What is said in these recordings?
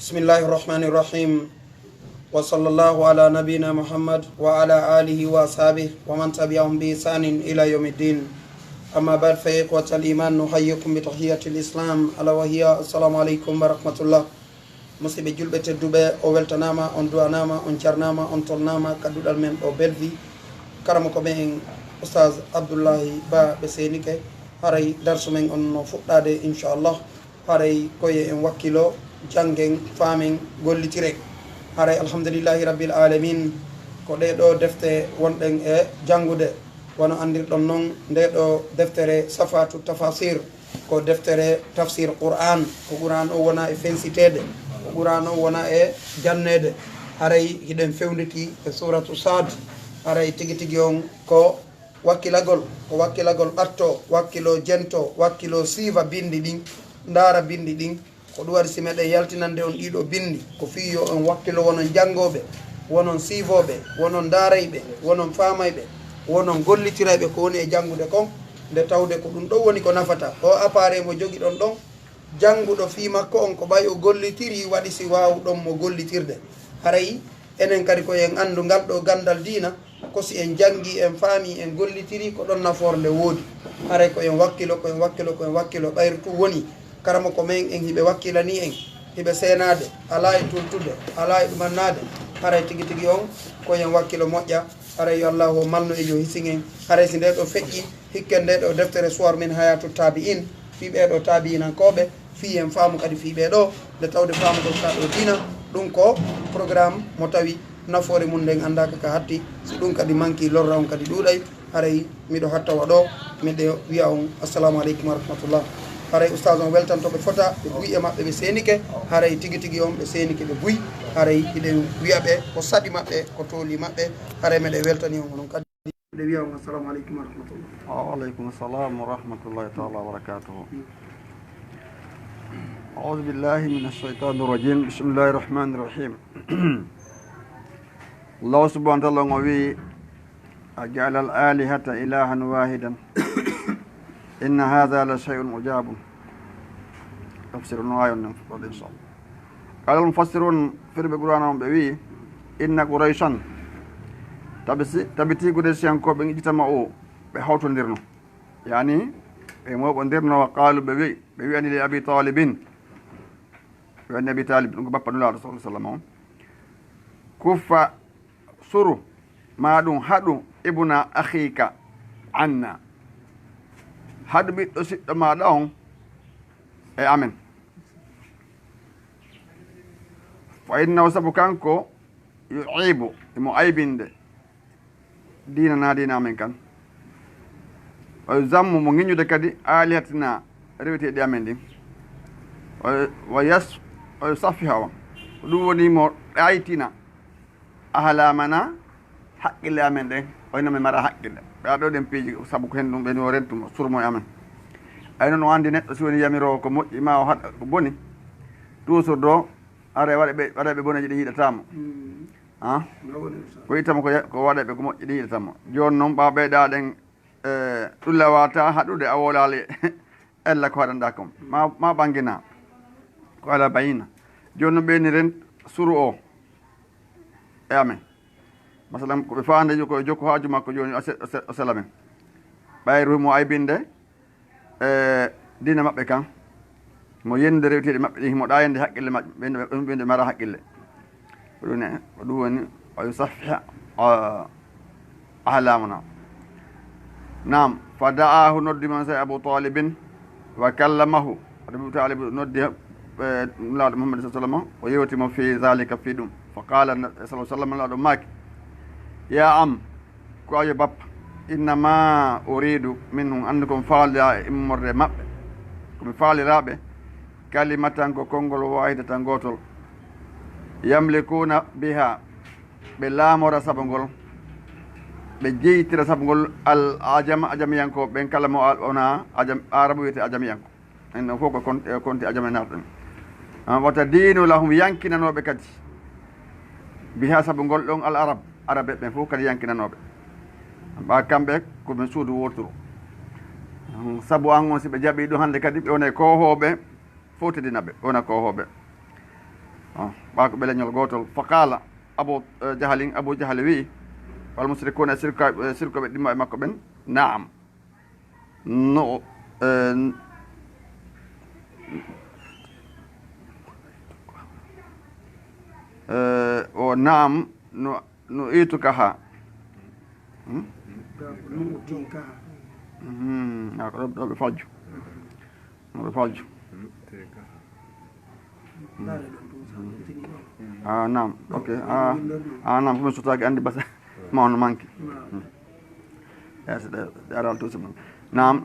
بسم الله الرحمن الرحيم وصلى الله على نبينا محمد وعلى آله وأصحابه ومن تبعهم بإحسان إلى يوم الدين. أما بعد فإخوة الإيمان نحييكم بتحية الإسلام ألا وهي السلام عليكم ورحمة الله. musidɓe julɓe tedduɓe o weltanama on duwanama on jarnama on tolnama kadduɗal men ɗo Blfy karama ko ɓen Ustaz Abdoullahi Ba ɓe senike haray darsu men on no fuɗɗade Incha'Allah haray koye en wakkilo jangen famen gollitiren haray alhamdulillahi rabbil alamin ko ɗeɗo defte wonɗen e jangude wono andirɗon noon ndeɗo deftere safatu tafasir ko deftere tafsir Qur'an ko Qur'an o wona e fensitede Qur'an o wona e jannede haray hiɗen fewnditi e suratu Sad haray tigi tigi on ko wakkilagol ɓatto wakkilo jento wakkilo siiva bindi ɗin ndaara bindi ɗin ko ɗum waɗi si meɗen yaltinande on ɗiɗo bindi ko fiyo on wakkilo wonon janngoɓe wonon siivoɓe wonon daarayɓe wonon faamayɓe wonon gollitirayɓe ko woni e janngude kon nde tawde ko ɗum ɗo woni ko nafata o appareil mo jogi ɗon ɗon jannguɗo fii makko on ko ɓay o gollitiri waɗi si wawɗon mo gollitirde haray enen kadi koyen anndu ngal ɗo gandal diina ko si en janngi en faami en gollitiri ko ɗon nafoore woodi haray koyen wakkilo ɓayru tu woni karama ko men en hiɓe wakkilani en hiɓe seenade ala e tultude ala e ɗumannade haray tigi tigi on koyen wakkilo moƴƴa haray yo Allah o malno e yo hisin en haray si nde ɗo feƴƴi hikken nde ɗo deftere suwar min hayatu tabi'in fi ɓeɗo tabi'inankoɓe fi en faamu kadi fi ɓeɗo nde tawde faamugol ka ɗo diina ɗum ko programme mo tawi nafoore mum nden andaka ka hatti so ɗum kadi manki lorra on kadi ɗuuɗay haray miɗo hattawa ɗo miɗo wiya on assalamu aleykum wa rahmatullah haray oustaz on weltantoɓe fota ɓe guy e maɓɓe ɓe senike haray tigi tigi on ɓe senike ɓe guy haray hiɗen wiya ɓe ko saɗi maɓɓe ko tooli maɓɓe haray meɗe weltani on onon kadi miɗe wiya on assalamu aleykum wa rahmatullah. وعليكم السلام ورحمة الله تعالى وبركاته. أعوذ بالله من الشيطان الرجيم. بسم الله الرحمن الرحيم. الله سبحانه وتعالى قوي أجعل الآلهة إلها واحدا إن هذا لشيء عجاب. تفسير الآية إن شاء الله. قال المفسرون في القرآن بوي إن قريشا تبتي قريشان كو بنجتمعوا بحوت نديرنو يعني مو بنديرنو وقالوا بوي أن لأبي طالب وأن أبي طالب بابا الله رسول الله صلى الله عليه وسلم كف سرو ما دون حدو ابن أخيك عنا حد بيت ما دون آمين فإنه سبكانكو يعيب معيبين ديننا دينا من كان ويزم من كدي آلهتنا ريوتي دي أمين دي ويصفها ودوني مور آيتنا أهلامنا حق الله أمين دي وإنما مرا حق الله بعدو دم بيجي سبك هندم بيني ورنتم سرمو أمين أينو نو عندي نت سوني ياميرو كمو إما وحد بوني توسو دو أري واري بوني جدي هيدا تامو ko itama ko waɗa ɓe ko moƴƴi tama joni noon ɓa ɓeyɗa ɗen ɗulla wata haɗude a wolali ella ko haɗanɗa kam ma ɓangina ko ala bayina joni noon ɓeyni ren suru o e amen masalan koɓe fande ko jokko haaju makko joni o sela men ɓayru mo aybinde dina maɓɓe kan mo yende rewteɗe maɓɓe ɗi mo ɗayande haqqille maɓɓe ɓe mara haqqille ɗum woni o yusaffiha ahlamuna nam fa da'ahu noddi man say Abu Talibin wa kallamahu Abu Talib noddi lawɗo Muhammad sallallahu alaihi wasallam o yewtimo fi zalika fi ɗum fa qala sallallahu alaihi wasallam lawɗo maki ya am ko ayo bappa innama uridu minhum andi komi faalida immorde maɓɓe komi faaliraɓe kalimatan ko konngol wahidatan gotol yamlikuna biha ɓe laamora sabagol ɓe jeytira sabagol al ajamiyanko ɓen kala mo ona arabu wiyete ajamiyanko en fof ko konti ajami narɗen wata diinu lahum yankinanoɓe kadi biha sabagol ɗon al arabe ɓen fof kadi yankinanoɓe ɓa kamɓe koɓe suudu wotoro sabu an on si ɓe jaɓi ɗum hannde kadi ɓe wona kohoɓe fof tedinaɓe wona kohoɓe باكو بلنيول غوتول فقال أبو جهل وي والمشركون سركو بديما ماكو بن نعم نو ونعم نؤيتكها بفاجو نعم اوكي نعم كما ستاك عندي بس ما هو مانكي يا سيدي ارال تو سم نعم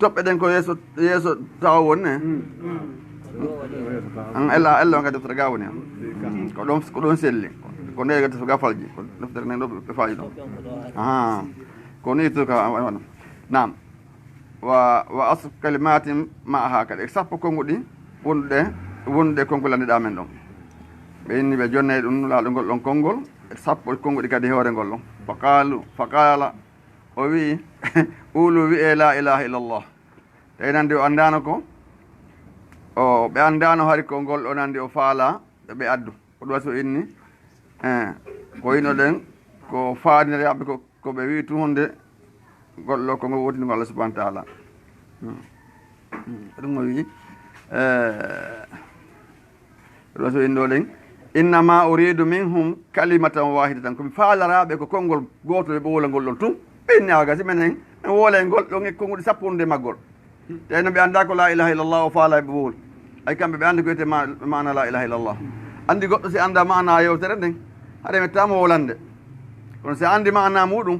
top eden ko yeso taw wonne an ella ngadi to gawni ko don selli ko ne gadi to gafalji ko deftere ne do be faaji do ko ni to ka nam wa asf kalimatin ma'aha kadi sappo kongudi wonde kongolande da men don be inni be jonne dum la do gol don kongol sappo kongudi kadi hore gol don faqala o wi ulu wi la ilaha illallah taynande o andano ko o be andano hari ko gol o nande o faala be addu ko do so inni ko ino den ko faadine yabbe ko be wi tunde gollo ko ngo wotini Allah subhanahu wa ta'ala dum wi do so indo len innama uridu minhum kalimatan wahidatan ko faala rabe ko kongol goto be wola gol don tum benyaga simenen wole gol do ngi kongude sappunde magol tayno be anda ko la ilaha illallah o faala be wol ay kambe be andi ko ete maana la ilaha illallah andi goddo si anda maana yewtere den hade me tamo wolande kono si andi maana mudum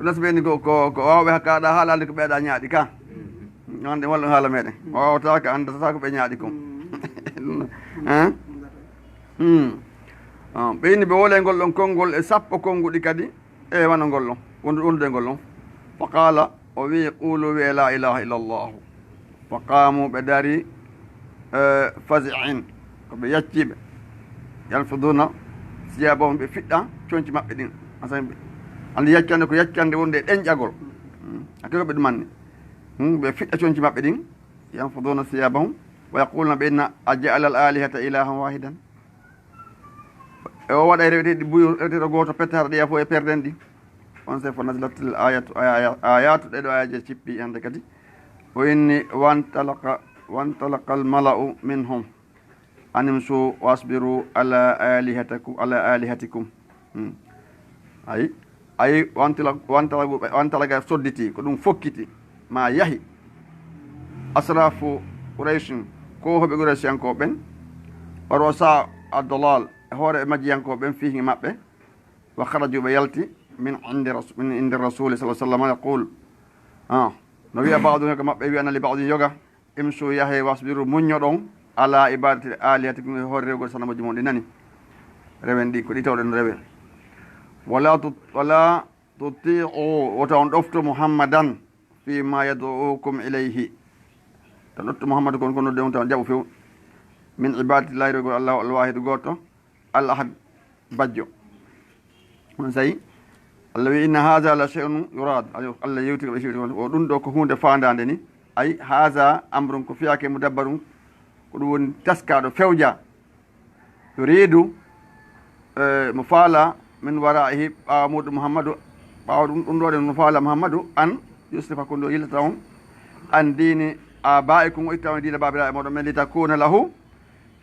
nas be ni ko wawe hakada halande ko beeda nyaadi ka ande walla hala meden wawta ka anda ta ko be nyaadi ko be ni be wole gol don kongol e sappo kongudi kadi e wana gollon wonde gollon faqala o wi qulu la ilaha illa allah faqamu badari faz'in ko be yaccibe yalfuduna siyabum be fidda cionci mabbe din asambe andi yaccande ko yaccande wonde denjagol akko be dumanni be fidda cionci mabbe din yalfuduna siyabum wa yaquluna bi inna aj'ala al alihata ilahan wahidan o wada rewde di buyo rewde goto petar de fo e perdendi on se fo nazlatul ayatu de do ayaje cippi ande kadi o inni wantalaqa al mala'u minhum animsu wasbiru ala alihatikum ay wantalaga sodditi ko dum fokkiti ma yahi asrafu quraishin ko hobe quraishan ko ben rosa ad-dalal hore majiyan ko ben fihi mabbe wa kharaju bi yalti min indi rasul sallallahu alaihi wasallam yaqul no wiya ba'du ko mabbe wi anali ba'du yoga imsu yahi wasbiru munyodon ala ibadati aliyatikum hore rego sanama jumon dinani rewendi ko ditawden rewen wala tuti'u wa ta'duftu muhammadan fi ma yad'ukum ilayhi tanotto muhammad kon kono de on tan jabu few min ibadati la rego allah al wahid goto al ahad bajjo on say allah wi inna hadha la shay'un yurad allah yewti ko shay'un o dun do ko hunde faandande ni ay hadha amrun ko fiake mudabbarun ko dum woni taskado fewja yuridu mufala min wara'ihi amud muhammadu dum do den mufala muhammadu an yusufa ko do yilta on an dini abaikum wa ittawa dina babira modo men litakuna lahu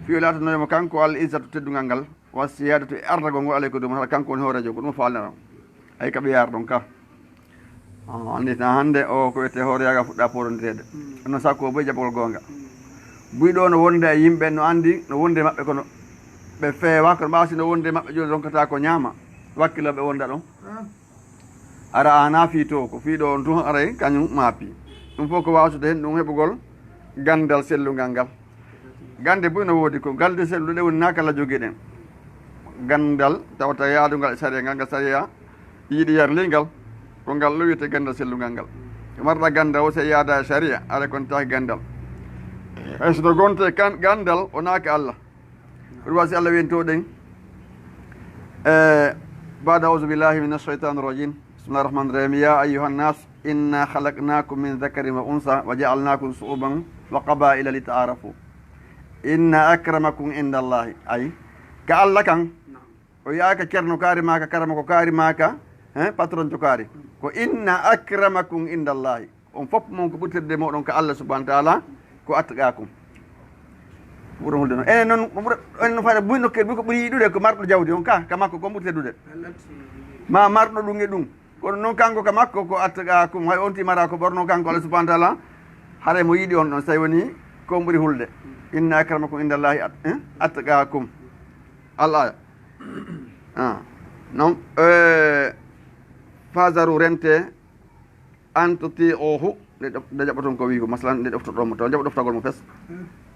fi lata no kanko al izzatu teddungal gal wa siyadatu ardago ngo alayko dum kanko on horejo ko dum falna ay kabe yar don ka andi ta hande o ko ete hore yaga fudda porondede no sakko be jabol gonga buydo no wonde yimbe no andi no wonde mabbe kono be feewa ko baasi no wonde mabbe joni ronkata ko nyama wakkilo be wonda don ara ana fito ko fiido on tun ara kanyum mapi dum foko waasude hen dum hebugol gandal sellungal gal gande buyno wodi ko galde sellu de woni nakala jogeden gandal tawta yaadungal sariya ngal sariya yidi yar lingal ko ngal luyete gandal sellungal gal marda ganda o se yaada sariya ala kon ta gandal esdo gonte kan gandal onaka allah ruwasi allah wento den بعد أعوذ بالله من الشيطان الرجيم بسم الله الرحمن الرحيم يا أيها الناس إنا خلقناكم من ذكر وأنثى وجعلناكم شعوبا وقبائل لتعارفوا إن أكرمكم عند الله أي كالله كان وياك كرنو كاري ماكا كرمكو كاري ماكا patron كاري كو إن أكرمكم عند الله فوب مونكو بوتر دي مودون كالله سبحانه وتعالى كو أتقاكم ɓuro hulde noon non fata buyno kel ko ɓuri yiɗude ko marɗo jawdi on ka makko ko ɓurtedude ma marɗo ɗum e ɗum kono noon kanko ka makko ko attaga kum hay on timara ko ɓorno kanko Allah subhanahu wa taala haɗa mo yiɗi on ɗon so tawi woni ko ɓuri hulde inna akramakum indallahi attaga kum alaya non fasaru rente an tuti'uhu nde jaɓaton ko wi ko masalan nde ɗoftoɗomo taw jaɓa ɗoftagol mo fes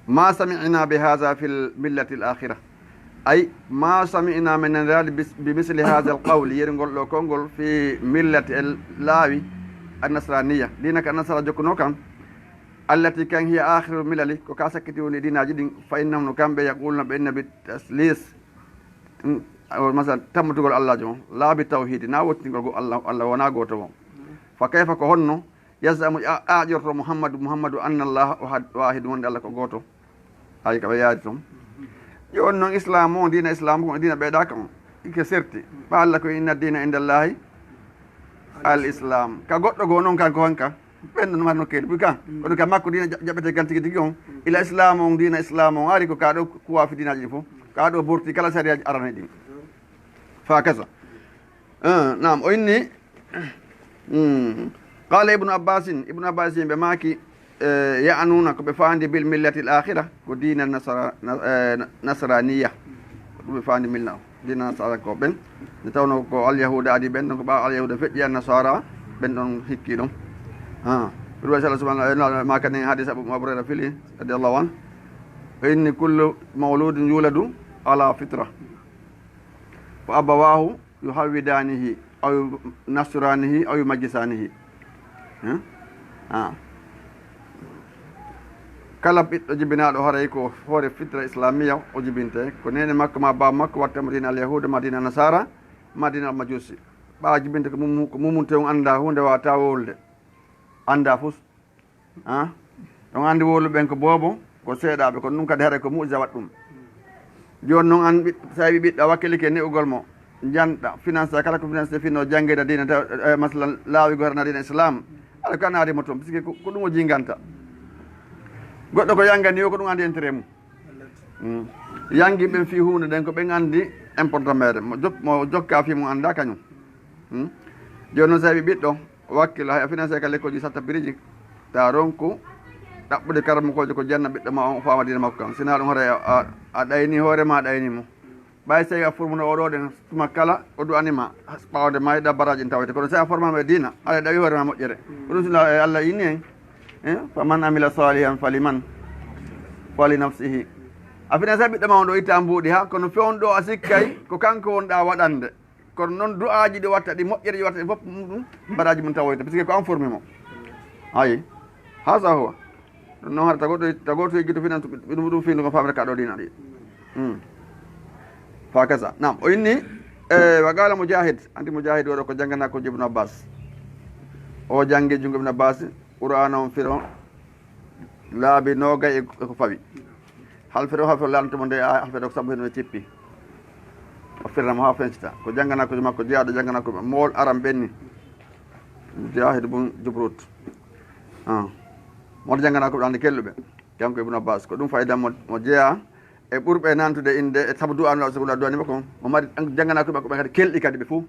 ما سمعنا بهذا في الملة الآخرة أي ما سمعنا من الراد بمثل هذا القول يرنقل لو كونغول في ملة اللاوي النصرانية دينك النصر جوكنوكا التي كان هي آخر الملل وكاسكتوني دينا جدين فإنهم كان يقولون بأن بالتسليس أو مثلا تم تقول الله جو لا بالتوحيد ناوت تقول الله وناغوتو فكيف كهنو يزعم أجر محمد أن الله واحد من الله كغوتو ay ka yaadi ton yon non islam on dina islam ko dina beeda kam ike serti ba Allah ko inna dina indallahi al islam ka goddo go non kan ko hanka ben non marno kel bu kan ko ka makko dina jabete kan tigi tigi on ila islam on dina islam on ari ko ka do ko wafi dina ji fo ka do borti kala sariya arana din fa kaza naam o inni قال ابن عباس بماكي يعنون بفاند بالملة الآخرة ودين النصرانية بفاند ملة دين النصارى كوبن نتاونو كو اليهود ادي بن كو با اليهود فدي النصارى بن دون هيكيدو رسول سبحانه وتعالى ما كان حديث ابو هريرة فيلي رضي الله عنه ان كل مولود يولد على فطرة فأبواه يهودانه أو نصرانه أو يمجسانه kala ɓiɗɗo jibinaɗo horay ko hoore fitra islamia o jibinte ko nene makko ma ba makko watta madina al yahuda madina nasara madina al majusi ɓa jibinte ko mumunte on anda hunde wawata wowlde anda fus on andi wowluɓen ko boobo ko seeɗaɓe kono ɗum kadi haɗa ko muja wat ɗum joni noon an sa wi ɓiɗɗo wakkili ke ne'ugol mo janɗa finance kala ko finance finno jangguede dina taw masalan laawi gorana dina islam aɗa ko anadimo toon puisque ko ɗum o jinganta goɗɗo ko yangani yo ko ɗum andi intérêt mum yangi ɓen fi hunde ɗen ko ɓen andi important mere mo jokka fi mum anda kañum joni noon sa wi ɓiɗɗo wakkilo hay a financé ka lekkoji satta biriji ta ronku ɗaɓɓude karamokojo ko janna ɓiɗɗo ma on fama dina makko kam sina ɗum hoore a ɗayni hoorema a ɗaynimo ɓay so tawi a formuno oɗo ɗen tuma kala o du'anima ɓawde ma yiɗa baraji tawete kono so a formama e dina aɗa ɗawi hoorema moƴƴere ko ɗum sila Allah inni en faman amila salihan faliman fali nafsihi a fina sa ɓiɗɗo ma on ɗo itta mbuuɗi ha kono fewn ɗo a sikkay ko kanko wonɗa waɗande kono noon du'aji ɗi watta ɗi moƴƴere ɗi watta ɗi fof ɗum baraji mum tawoyta puisque ko an formi mo ayi ha sa huwa ɗum noon haɗa tagoto yigguito finan ɗum findu ko famre ka ɗo dina ɗi fa kaza nam o inni wa qala mujahid andi mujahid oɗo ko janggana ko Ibn Abbas o janggi jungo Ibn Abbas qur'an on firo laabi nogay ko fawi hal firo ha fo lantumo nde halfeɗo ko sabu hen no cippi o firnamo ha fencita ko janggana ko makko jeyaɗo janggana ko mool aram ɓenni mujahid bun jubrut moto janggana ko ande kelluɓe kanko Ibn Abbas ko ɗum fayida mo jeeya e ɓurɓe nantude inde e sabu du'anu sabulah duwanima ko mo mari janggana koɓe koɓe kadi kelɗi kadi ɓe fo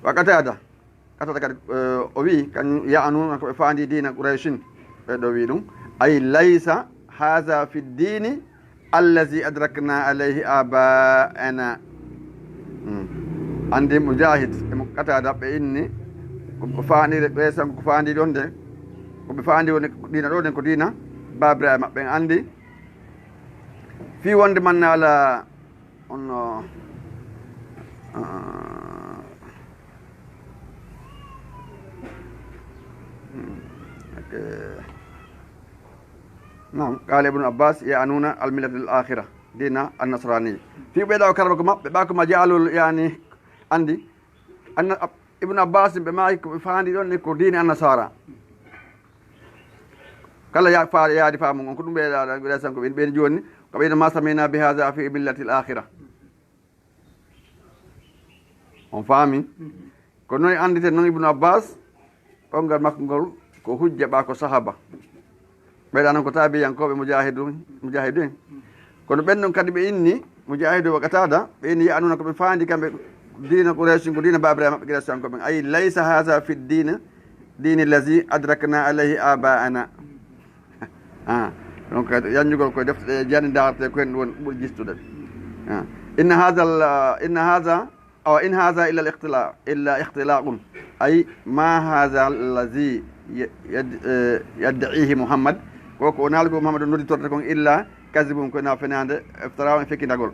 wakatata katata kadi o wi kañum ya'anu koɓe faandi dina Qurayshin ɓeɗo wi ɗum ay laysa haha fi ddini allazi adrakna alayhi aba'ana andi mujahid emo katada ɓe inni ko faandide ɓe sanko ko faandi ɗon de koɓe faandi woni dina ɗo ɗen ko dina babiraɓe maɓɓe en andi fi wonde manne ala onno nam qala Ibn Abbas ya'nuna al-millati al-akhirah dina an-nasrani fi ɓeɗa o karaba ko maɓɓe ɓa koma jaalol yani andi Ibn Abbas ɓe maayi koɓe faandi ɗon ne ko dina an-nasara kala ya fa yaadi faamu on ko ɗum ɓe sanko ɓen joni ko ɓeyno ma samina bi hada fi millati l akhira on faami ko noon andite noon ibnu abbas ɓongal makko ngol ko hujja ɓa ko sahaba ɓeyɗa noon ko taabiyankoɓe mujahidu en kono ɓen ɗon kadi ɓe inni mujahidu wa qatada ɓe inni yanuna koɓe faandi kamɓe dina quraish ko dina babira maɓɓe quraish ay laysa hada fi dina dini allazi adrakna alayhi aba'ana donc yanjugol koye defte ɗe jani darate ko hen woni ɓuuri jistude in hada illa ikhtilaqun ay ma hada allazi yad'ihi muhammad koko o naalgo muhammad nodditorde kon illa kasibum koye na fenade iftara en fekkidagol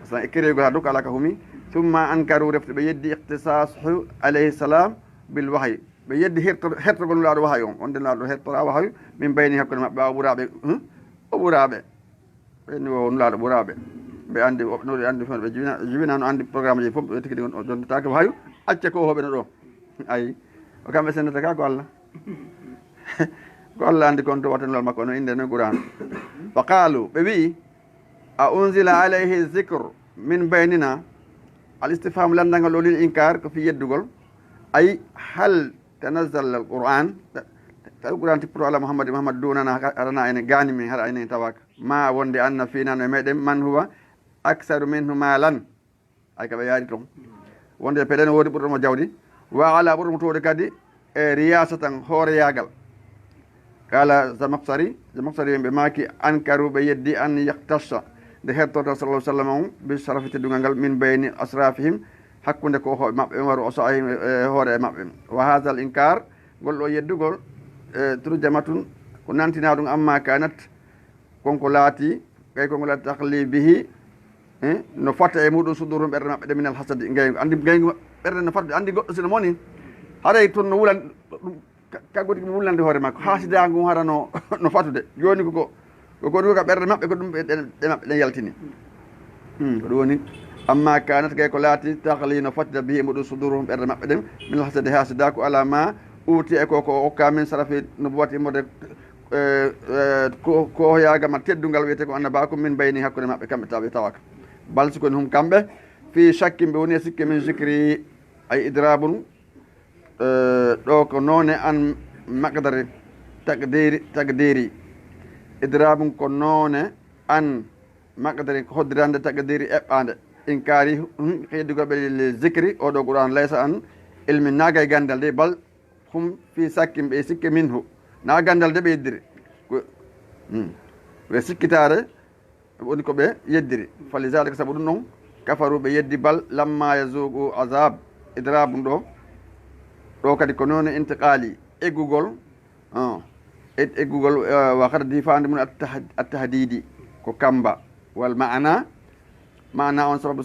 sa écrirgol ha dok ala ka humi thumma ankaru refte ɓe yeddi ikhtisasu alayhi salam bil wahyi ɓe yeddi hertogol laaɗo wahay on onde laaɗo hertora wahay min bayni hakkude maɓɓe a ɓuraɓe o ɓuraɓe ɓenni o laaɗo ɓuraɓe ɓe andi noɗe andi ɓe jibina no andi programme ji fof ɓe tigi ɗi on dondetake wahayu acce ko hoɓe no ɗo ayi o kamɓe sendata ka ko allah ko allah andi kon to wattanolal makko no inde no qouran fa qalu ɓe wi a unzila alayhi zicre min baynina al istifham landangal o lil inkar ko fi yeddugol ay hal tanazzal al qur'an tawi qur'an tippito ala muhammad dunana arana ene gani min haɗa enen tawaka ma wonde anna finano e meɗen man huwa aksaru minhu malan ay kaɓe yaari toon wonde peɗen woodi ɓurɗomo jawdi wa ala ɓurɗomo towde kadi e riyasa tan hoore yagal kala zamaksari ɓe maki ankaru ɓe yeddi an yaktassa nde hertorta sallah sallam on bi sarafi teddungal ngal min bayni asrafihim hakkude ko hoɓe maɓɓe waru o sahim hoore e maɓɓe wa hada l inkar ngol ɗo yeddugol turjamatun ko nantina ɗum amma kanat konko laati kay konko laati tahli bihi no fatta e muɗum sudurum ɓerde maɓɓe ɗe minal hasadi ngaygu andi ngaygu ɓerde no fatta andi goɗɗo sino moni haray toon no wulan ɗum kaggoti ko wulande hoore makko haasidagu mum hara no fatude joni ko goɗɗo ka ɓerde maɓɓe ko ɗum ɗe maɓɓe ɗen yaltini ko ɗum woni amma kanat kay ko laati tahli no fattida bihi e muɗum sudurum ɓerde maɓɓe ɗen minal hasadi haasida ko ala ma uuti e koko okka min sarafi no bowati immode ko yagama teddungal wiyete ko annaba ko min bayni hakkude maɓɓe kamɓe tawi tawaka bal sikoni hum kamɓe fi shakki mbe woni e sikke min zicri ay idrabun ɗo ko noone an makdari tagdiri idrabum ko noone an makdari hoddirande tagdiri eɓɓade inkari heddugoɓe le zicri oɗo qouran laysa an ilmi naga e gandal de bal hum fi sakkim ɓe sikke min hu na gandal de ɓe yeddiri ɓe sikkitare woni ko ɓe yeddiri falizalika saabu ɗum noon kafaru ɓe yeddi bal lamma yazugu azab idrabum ɗo kadi ko noon intiqali eggugol wa kada difande mum attahdidi ko kamba wal mana on sababu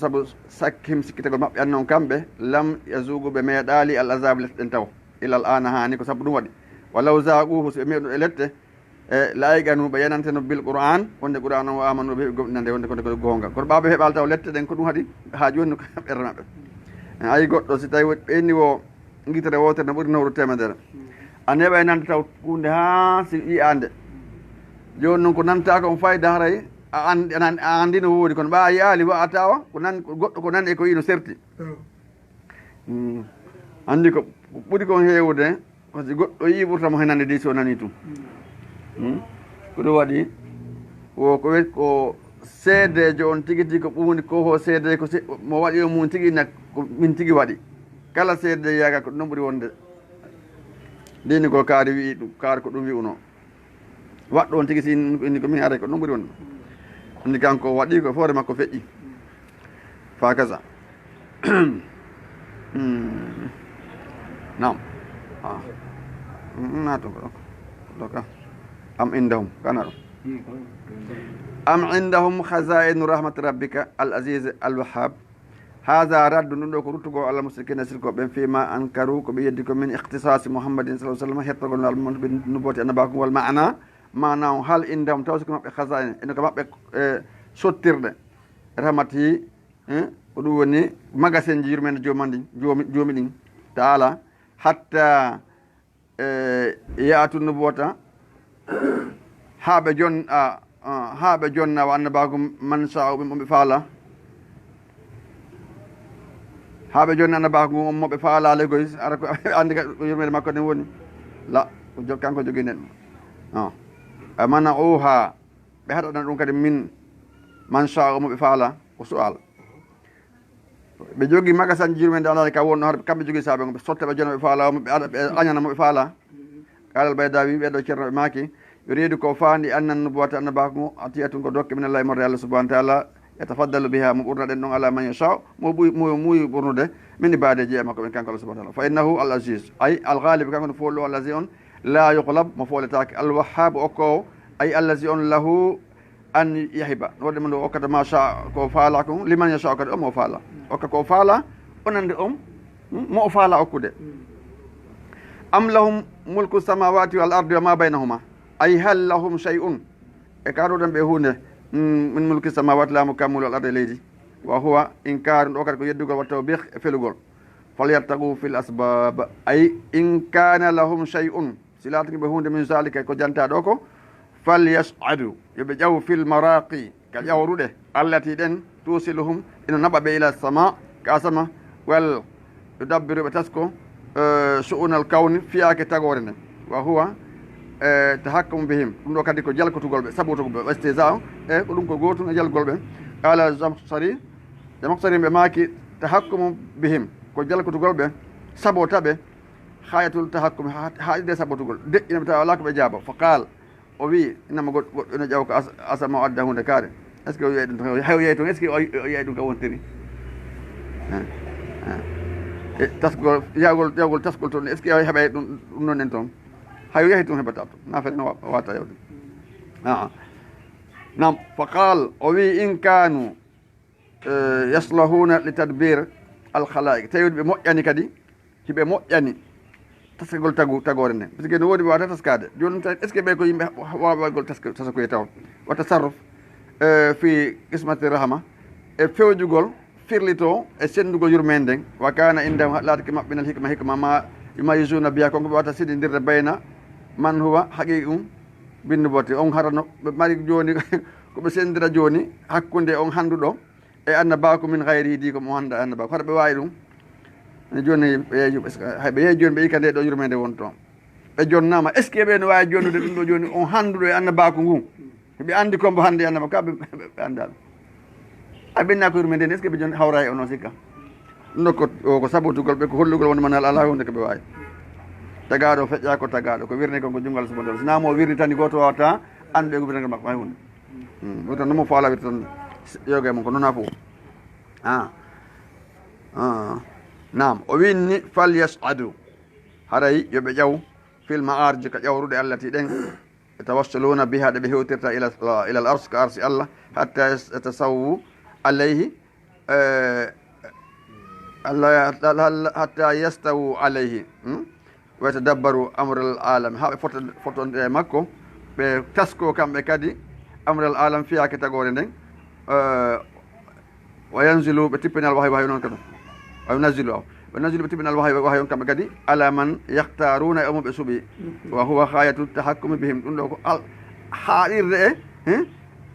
sakkim sikkitagol maɓɓe annon kamɓe lam yazugu ɓe meeɗali al azab letɗen taw ilal ana hani ko sabu ɗum waɗi walaw zaguhu so ɓe meeɗo e lette e layganu ɓe yananteno bil qouran wonde qouran on o amanu ɓe gomɗinande wonde kode ko gonga kono ɓaɓe heɓal taw lette ɗen ko ɗum haɗi ha joni ko ɓerde maɓɓe ayi goɗɗo si tawi ɓenni o guitere wotere no ɓuuri nawru temedere a neɓa e nande taw hunde ha si yiyande joni noon ko nanta ko on fayida haray a andi no woodi kono ɓa a yiyali wa a tawa goɗɗo ko nani e ko yino serti andi ko ɓuuri kon hewde par ce que goɗɗo yi ɓurtamo henande di so nani tum ko ɗum waɗi ko seedejo on tigui tigui ko ɓuuni ko ho seede ko mo waɗi o mum tigui ko min tigui waɗi kala seede yaga ko ɗum ɓuuri wonde ndini ko kaari wi ɗum kaari ko ɗum wi'uno waɗɗo on tigui si inni ko min aray ko ɗum ɓuuri wonde andi kanko waɗi ko hoore makko feƴƴi fa kasa nam nato doka am indahum kana ɗo am indahum khazainu rahmati rabbika al aziz al wahhab hada raddu ɗum ɗo ko ruttugo allah musrikina sirko ɓen fima ankaru ko ɓe yeddi ko min ikhtisasi mouhammadin sa sallam hettogol almon ɓe nuboti annabakum wal mana o hal indahum taw siko maɓɓe khazain ene ko maɓɓe sottirɗe rahmati ko ɗum woni magasin ji yurmede joomi ɗin taala hatta yatu nubuwata haɓe jon haɓe jonna wa annabakum man sha ɓe faala haɓe jonni annabakum on moɓe faalale koy ara ko andi ko yurmede makko ne woni la kanko jogui nen mana oha ɓe haɗaɗan ɗum kadi min man sha moɓe faala ko sual ɓe jogui magasin jurmede alade ka wonno haɗa kamɓe jogui saabe ɓe sotta ɓe jonna ɓe faala ɓe aɗa ɓe añana moɓe faala kalal baydawi ɓeɗo ceernoɓe maaki yo reedi ko faandi annan nubuwata annabaku atiya tun ko dokke min allah morde allah subahana taala yatafaddalu biha mo ɓurna ɗen ɗon ala man yasha mo muuyi ɓurnude min ibadeji e makko ɓen kanko allah subahana taala fa innahu al aziz ay al ghalib kanko no foollo allazi on la yuhlab mo fooletake al wahhab okkowo ay allazi on lahu an yahiba wonde mo okkata ma sha ko faala ko liman yasha kadi on mo faala okka ko faala onande on mo o faala okkude am lahum mulku samawati wal ardi wa ma baynahuma ay hal lahum shay'un e kaɗoɗon ɓe hunde min mulki samawati laamu kammul wal ardi leydi wa huwa inkaru ɗo kadi ko yeddugol watta bih e felugol falyattagu fil asbab ay in kana lahum shay'un si lataki ɓe hunde min zalika ko janta ɗo ko falyas'adu yoɓe ƴaw fil maraqi ka ƴawruɗe allati ɗen tusiluhum ina naɓa ɓe ila sama ka sama wal yudabbiru ɓe tasko su'unal kawni fiyake tagore nde wa huwa tahakkumu bihim ɗum ɗo kadi ko jalkotugol ɓe saɓotogo ɓe istisa e ko ɗum ko gotum e jalgol ɓe qala jamsari ɓe maaki tahakkumu bihim ko jalkotugol ɓe sabota ɓe hayatul tahakkumi haɗide saɓotugol deƴƴinaɓe tawa wala ko ɓe jaaba fa qal o wi inama goɗɗo ene ƴaw ko asama o adda hunde kaare est ce que o yiyay ɗum hay o yeey toon est ce que o yiyay ɗum ka wontiri taskol yawgol taskol toon est ce que heɓay ɗum noon en toon hay o yahi toon heɓata to nafere no wata yawde nam fa qal o wi in kanu yaslahuna li tadbir al khalaik tawiɗo ɓe moƴƴani kadi hiɓe moƴƴani taskagol tagore nden par ce que no woodi ɓe wata taskade joni est ce que ɓe ko yimɓe wawagol tasakoye taw wa tasarruf fi qismati rahma e fewjugol firlito e sendugol yurmede nden wa kana indahum laatake maɓɓinal hikma ma yusuna biya konko ɓe wata siɗidirde bayna man huwa haqiqum bindu bote on harano ɓe mari joni koɓe sendira joni hakkude on handuɗo e annabaku min gayri di ko mo handa annabaku haɗa ɓe wawi ɗum joni ɓe yeeyi joni ɓe yika nde ɗo yurmede won toon ɓe jonnama est ce que ɓe no wawi jonnude ɗum ɗo joni on handuɗo e annabaku ngu ɓe andi kombo hande annaba ka ɓe andaɓe a ɓenna ko yurmede nde est ce que ɓe joni hawra e ono sikka ɗum ɗo ko saɓotugol ɓe ko hollugol wonde manal ala hunde ko ɓe wawi tagaɗo feƴƴa ko tagaɗo ko wirne kon ko jungal subahana taala sinamo wirni tan goto wawata andude ko wirnege makko hay hunde ɗum tan nomo faala wirta tan yoga mum ko noona fof nam o winni fal yas'adu haray yoɓe ƴaw fil ma'arji ka ƴawruɗe allati ɗen tawassaluna biha ɗe ɓe hewtirta ila al ars ka arsi allah hatta yatasawwu alayhi hatta yastawu alayhi wa yatadabbaru amral alam ha ɓe fotonde e makko ɓe tasko kamɓe kadi amral alam fiyake tagore nden wa yanzilu ɓe tippinal wahay noon kadi wa nazilu ɓe tippinal wahay on kamɓe kadi ala man yahtaruna e omo ɓe suuɓi wa huwa hayatu tahakkumi bihim ɗum ɗo ko haaɗirde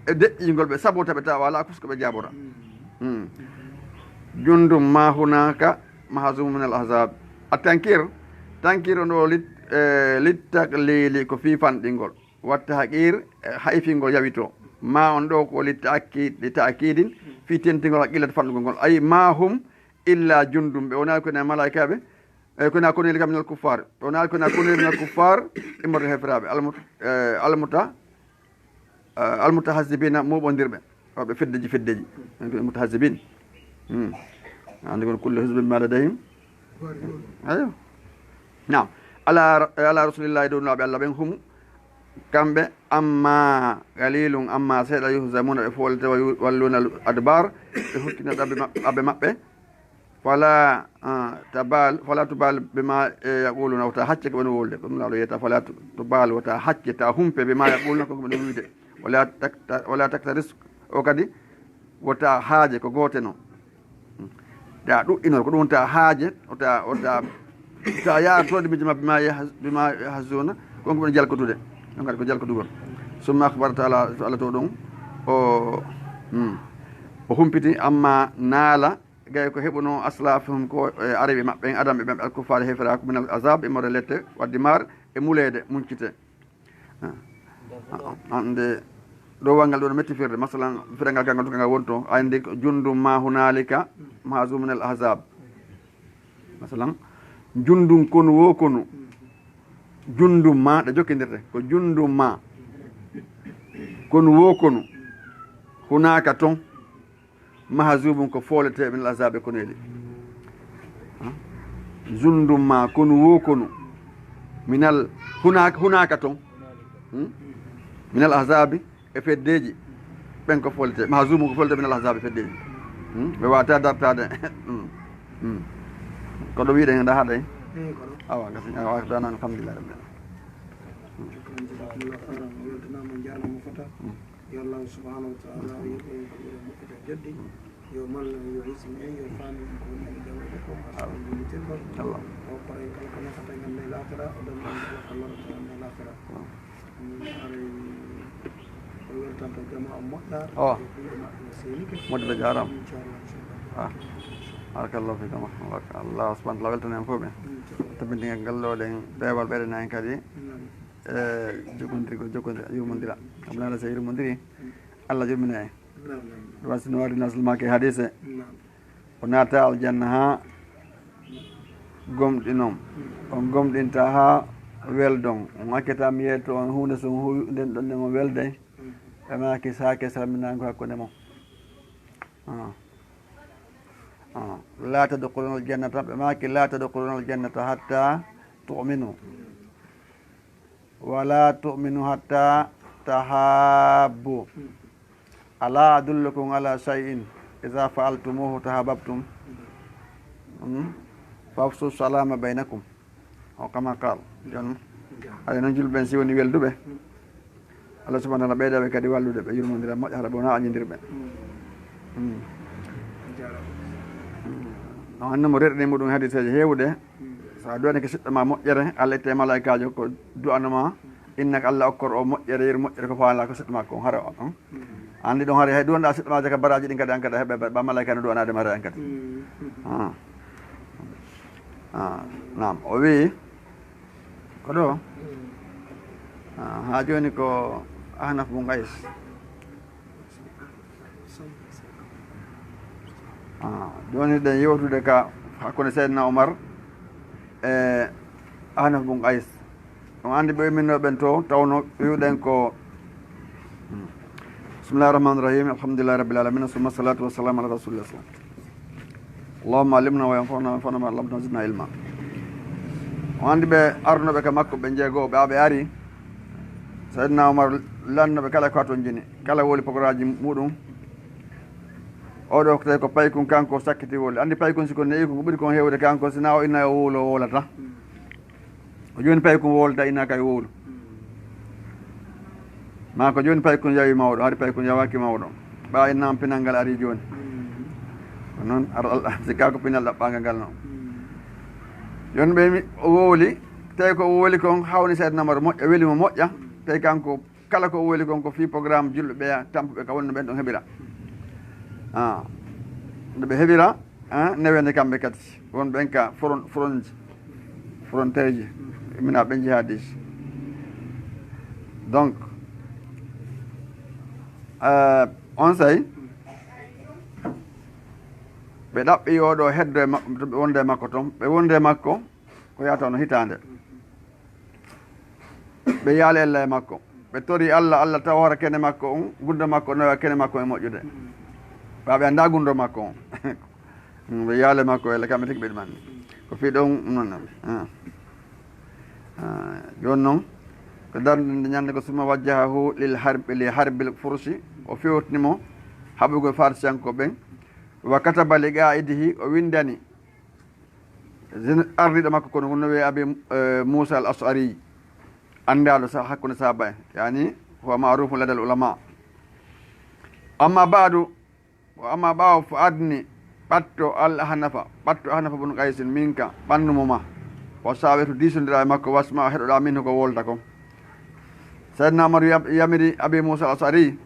e deƴƴingol ɓe sabota ɓe tawa wala kusko ɓe jabora jundum ma hunaka mahazum min al ahzab a tankir on ɗo littaklili ko fifanɗingol watta haqir hayfingol yawito ma on ɗo ko li ta'kidin fi tentingol haqqillata fanɗugol ngol ay ma hum illa jundum ɓe wonani kone malaikaɓe kona koneli kam minal kuffar ɓe wonani kona koneli minal kuffar immorde heferaɓe almutahasibina muɓodirɓe oɓe feddeji mutahasibin andi kon kullu hizbin ma ladayhim ayo nam ala rasulillahi dow naɓe allah ɓen hum kamɓe amma galilum amma seeɗa yuhzamuna ɓe folete walluna adbar ɓe hukkina aɓe maɓɓe fala tubal bima yaquluna wota hacce ko ɓeno wolde ɗum laɗo yiyata fala tubal wota hacce ta humpe bima yaquluna koko ɓeno wiide wala taktaris o kadi wota haaje ko goote noon ta ɗuɗɗinol ko ɗum ta haaje ta yaatode mijo mabɓe bima yahzuna konko ɓeno jalkotude ɗon kadi ko jalkotugol summa akhbar ta'ala ala to ɗon o humpiti amma naala gay ko heɓuno aslafum ko araɓe maɓɓe adam ɓe ɓe alkufare heferaku minal azab e more lette wadde mar e mulede muncite ande ɗo walngal ɗo no mettifirde masalan firangal kangal tukangal wonto andi jundum ma hunalika mahzum minal ahzab masalan jundum kono wo kono jundum ma ɗe jokkidirte ko jundum ma kono wo kono hunaka ton mahzubum ko folete minal ahzab e koneli jundum ma kono wo kono minal hunaka ton minal ahzabi e feddeji ɓen ko folete mahzumum ko folete minal ahzabi feddeji ɓe wata dartade ko ɗo wiɗen nda haɗay awa gasi awa danan alhamdulillah rabbil Allah subhanahu wa ta'ala jaddi yo mal yo ismi yo fami ko ni dawo ko asal ni tembo Allah o pare kala kala fata ngam la akhira o dum Allah ta'ala la akhira are o wertan to jama modda modda jaram barakallahu fikum Allah subhanahu wa ta'ala weltan fobe tabindi ngal den dewal bede nan kadi jogondiri yurmondira abnala sa yurmondiri Allah jomina e wasino wadi naslmake hadise o nata aljanna ha gomɗinom on gomɗinta ha weldon on hakketa mi yetto on hunde so nden ɗon ndemo welde ɓe maki sake salminago hakkude mo la tadkhuluna aljannata ɓe maki la tadkhuluna aljannata hatta tu'minu wala tu'minu hatta tahabbu ala adullukum ala shay'in idha fa'altumuhu tahabbtum fafsu salama bainakum o kama qal jon ay non julben si woni welduɓe Allah subhanahu wa ta'ala ɓeydaɓe kadi wallude ɓe yurmodira moƴƴa haɗa bona añidirɓe no annamo rerɗini muɗum hadiseje hewde sa duwanike siɗɗo ma moƴƴere Allah itte malaikajo ko du'anoma innaka Allah okkor o moƴƴere yeru moƴƴere ko fawala ko siɗɗo makko hara on andi ɗon haari hay duwanɗa siɗɗo maje ka baraji ɗin kadi an kadi heɓe ba malaika no duwanadema hara an kadi nam o wi ko ɗo ha joni ko ahnaf bun qays joni ɗen yewtude ka hakkude seydna Oumar e ahnaf bun qays on andi ɓe minnoɓen to tawno wiwɗen ko bismillahi rahmani rahim alhamdulillahi rabbil alamin summa salatu wassalamu ala rasulillah allahumma allimna wa yanfa'na wa anfa'na ma 'allamtana zidna ilma on andi ɓe arnoɓe ka makko ɓe jeego ɓe ari seydna Oumar lannoɓe kala ko haton jini kala woli pogoraji muɗum oɗo ko tawi ko paykun kanko sakkiti woli andi paykun siko neyi ko ɓuuri kon hewde kanko sina o inna o wowlo o wolata ko joni paykun wolda inna kay wowlu ma ko joni paykun yawi mawɗo haade paykun yawaki mawɗo ɓa innama pinal ngal ari joni ko noon sikka ko pinal ɗaɓɓagal ngal noon joni ɓe o wowli tawi ko o wowli kon hawni seydna Oumar moƴƴa welimo moƴƴa tawi kanko kala ko o wowli kon ko fi programme julɓe ɓe tampuɓe ka wonno ɓen ɗon heɓira nde ɓe heɓira newende kamɓe kadi won ɓen ka frontiére ji mina ɓe jihadiji donc on sayi ɓe ɗaɓɓi oɗo heddo e makko ɓe wonde e makko toon ɓe wonde e makko ko yata no hitande ɓe yaali Allah e makko ɓe tori Allah taw hoore kene makko on gundo makko nawa kene makko e moƴƴude ɓaɓe anda gundo makko on ɓe yaale makko ele kamɓe tigi ɓe ɗumanni ko fi ɗon non joni noon ko darde nde ñande ko summa wajjahahu li harbil fursi o fewtinimo haɓugo farsiyanko ɓen wa kataba li qa'idihi o windani ardiɗo makko kono hono wi abi Moussa al Ash'ari andaɗo hakkude sahaba en yani huwa ma'rufun ladal ulama amma ba'du o amma ɓawo fo adni ɓatto ahnafa bun qaysin minka ɓannumo ma o sawe to disodira e makko wasma heɗoɗa min ko wolda kon sayyidina Umar yamiri Abi Musa al-Ash'ari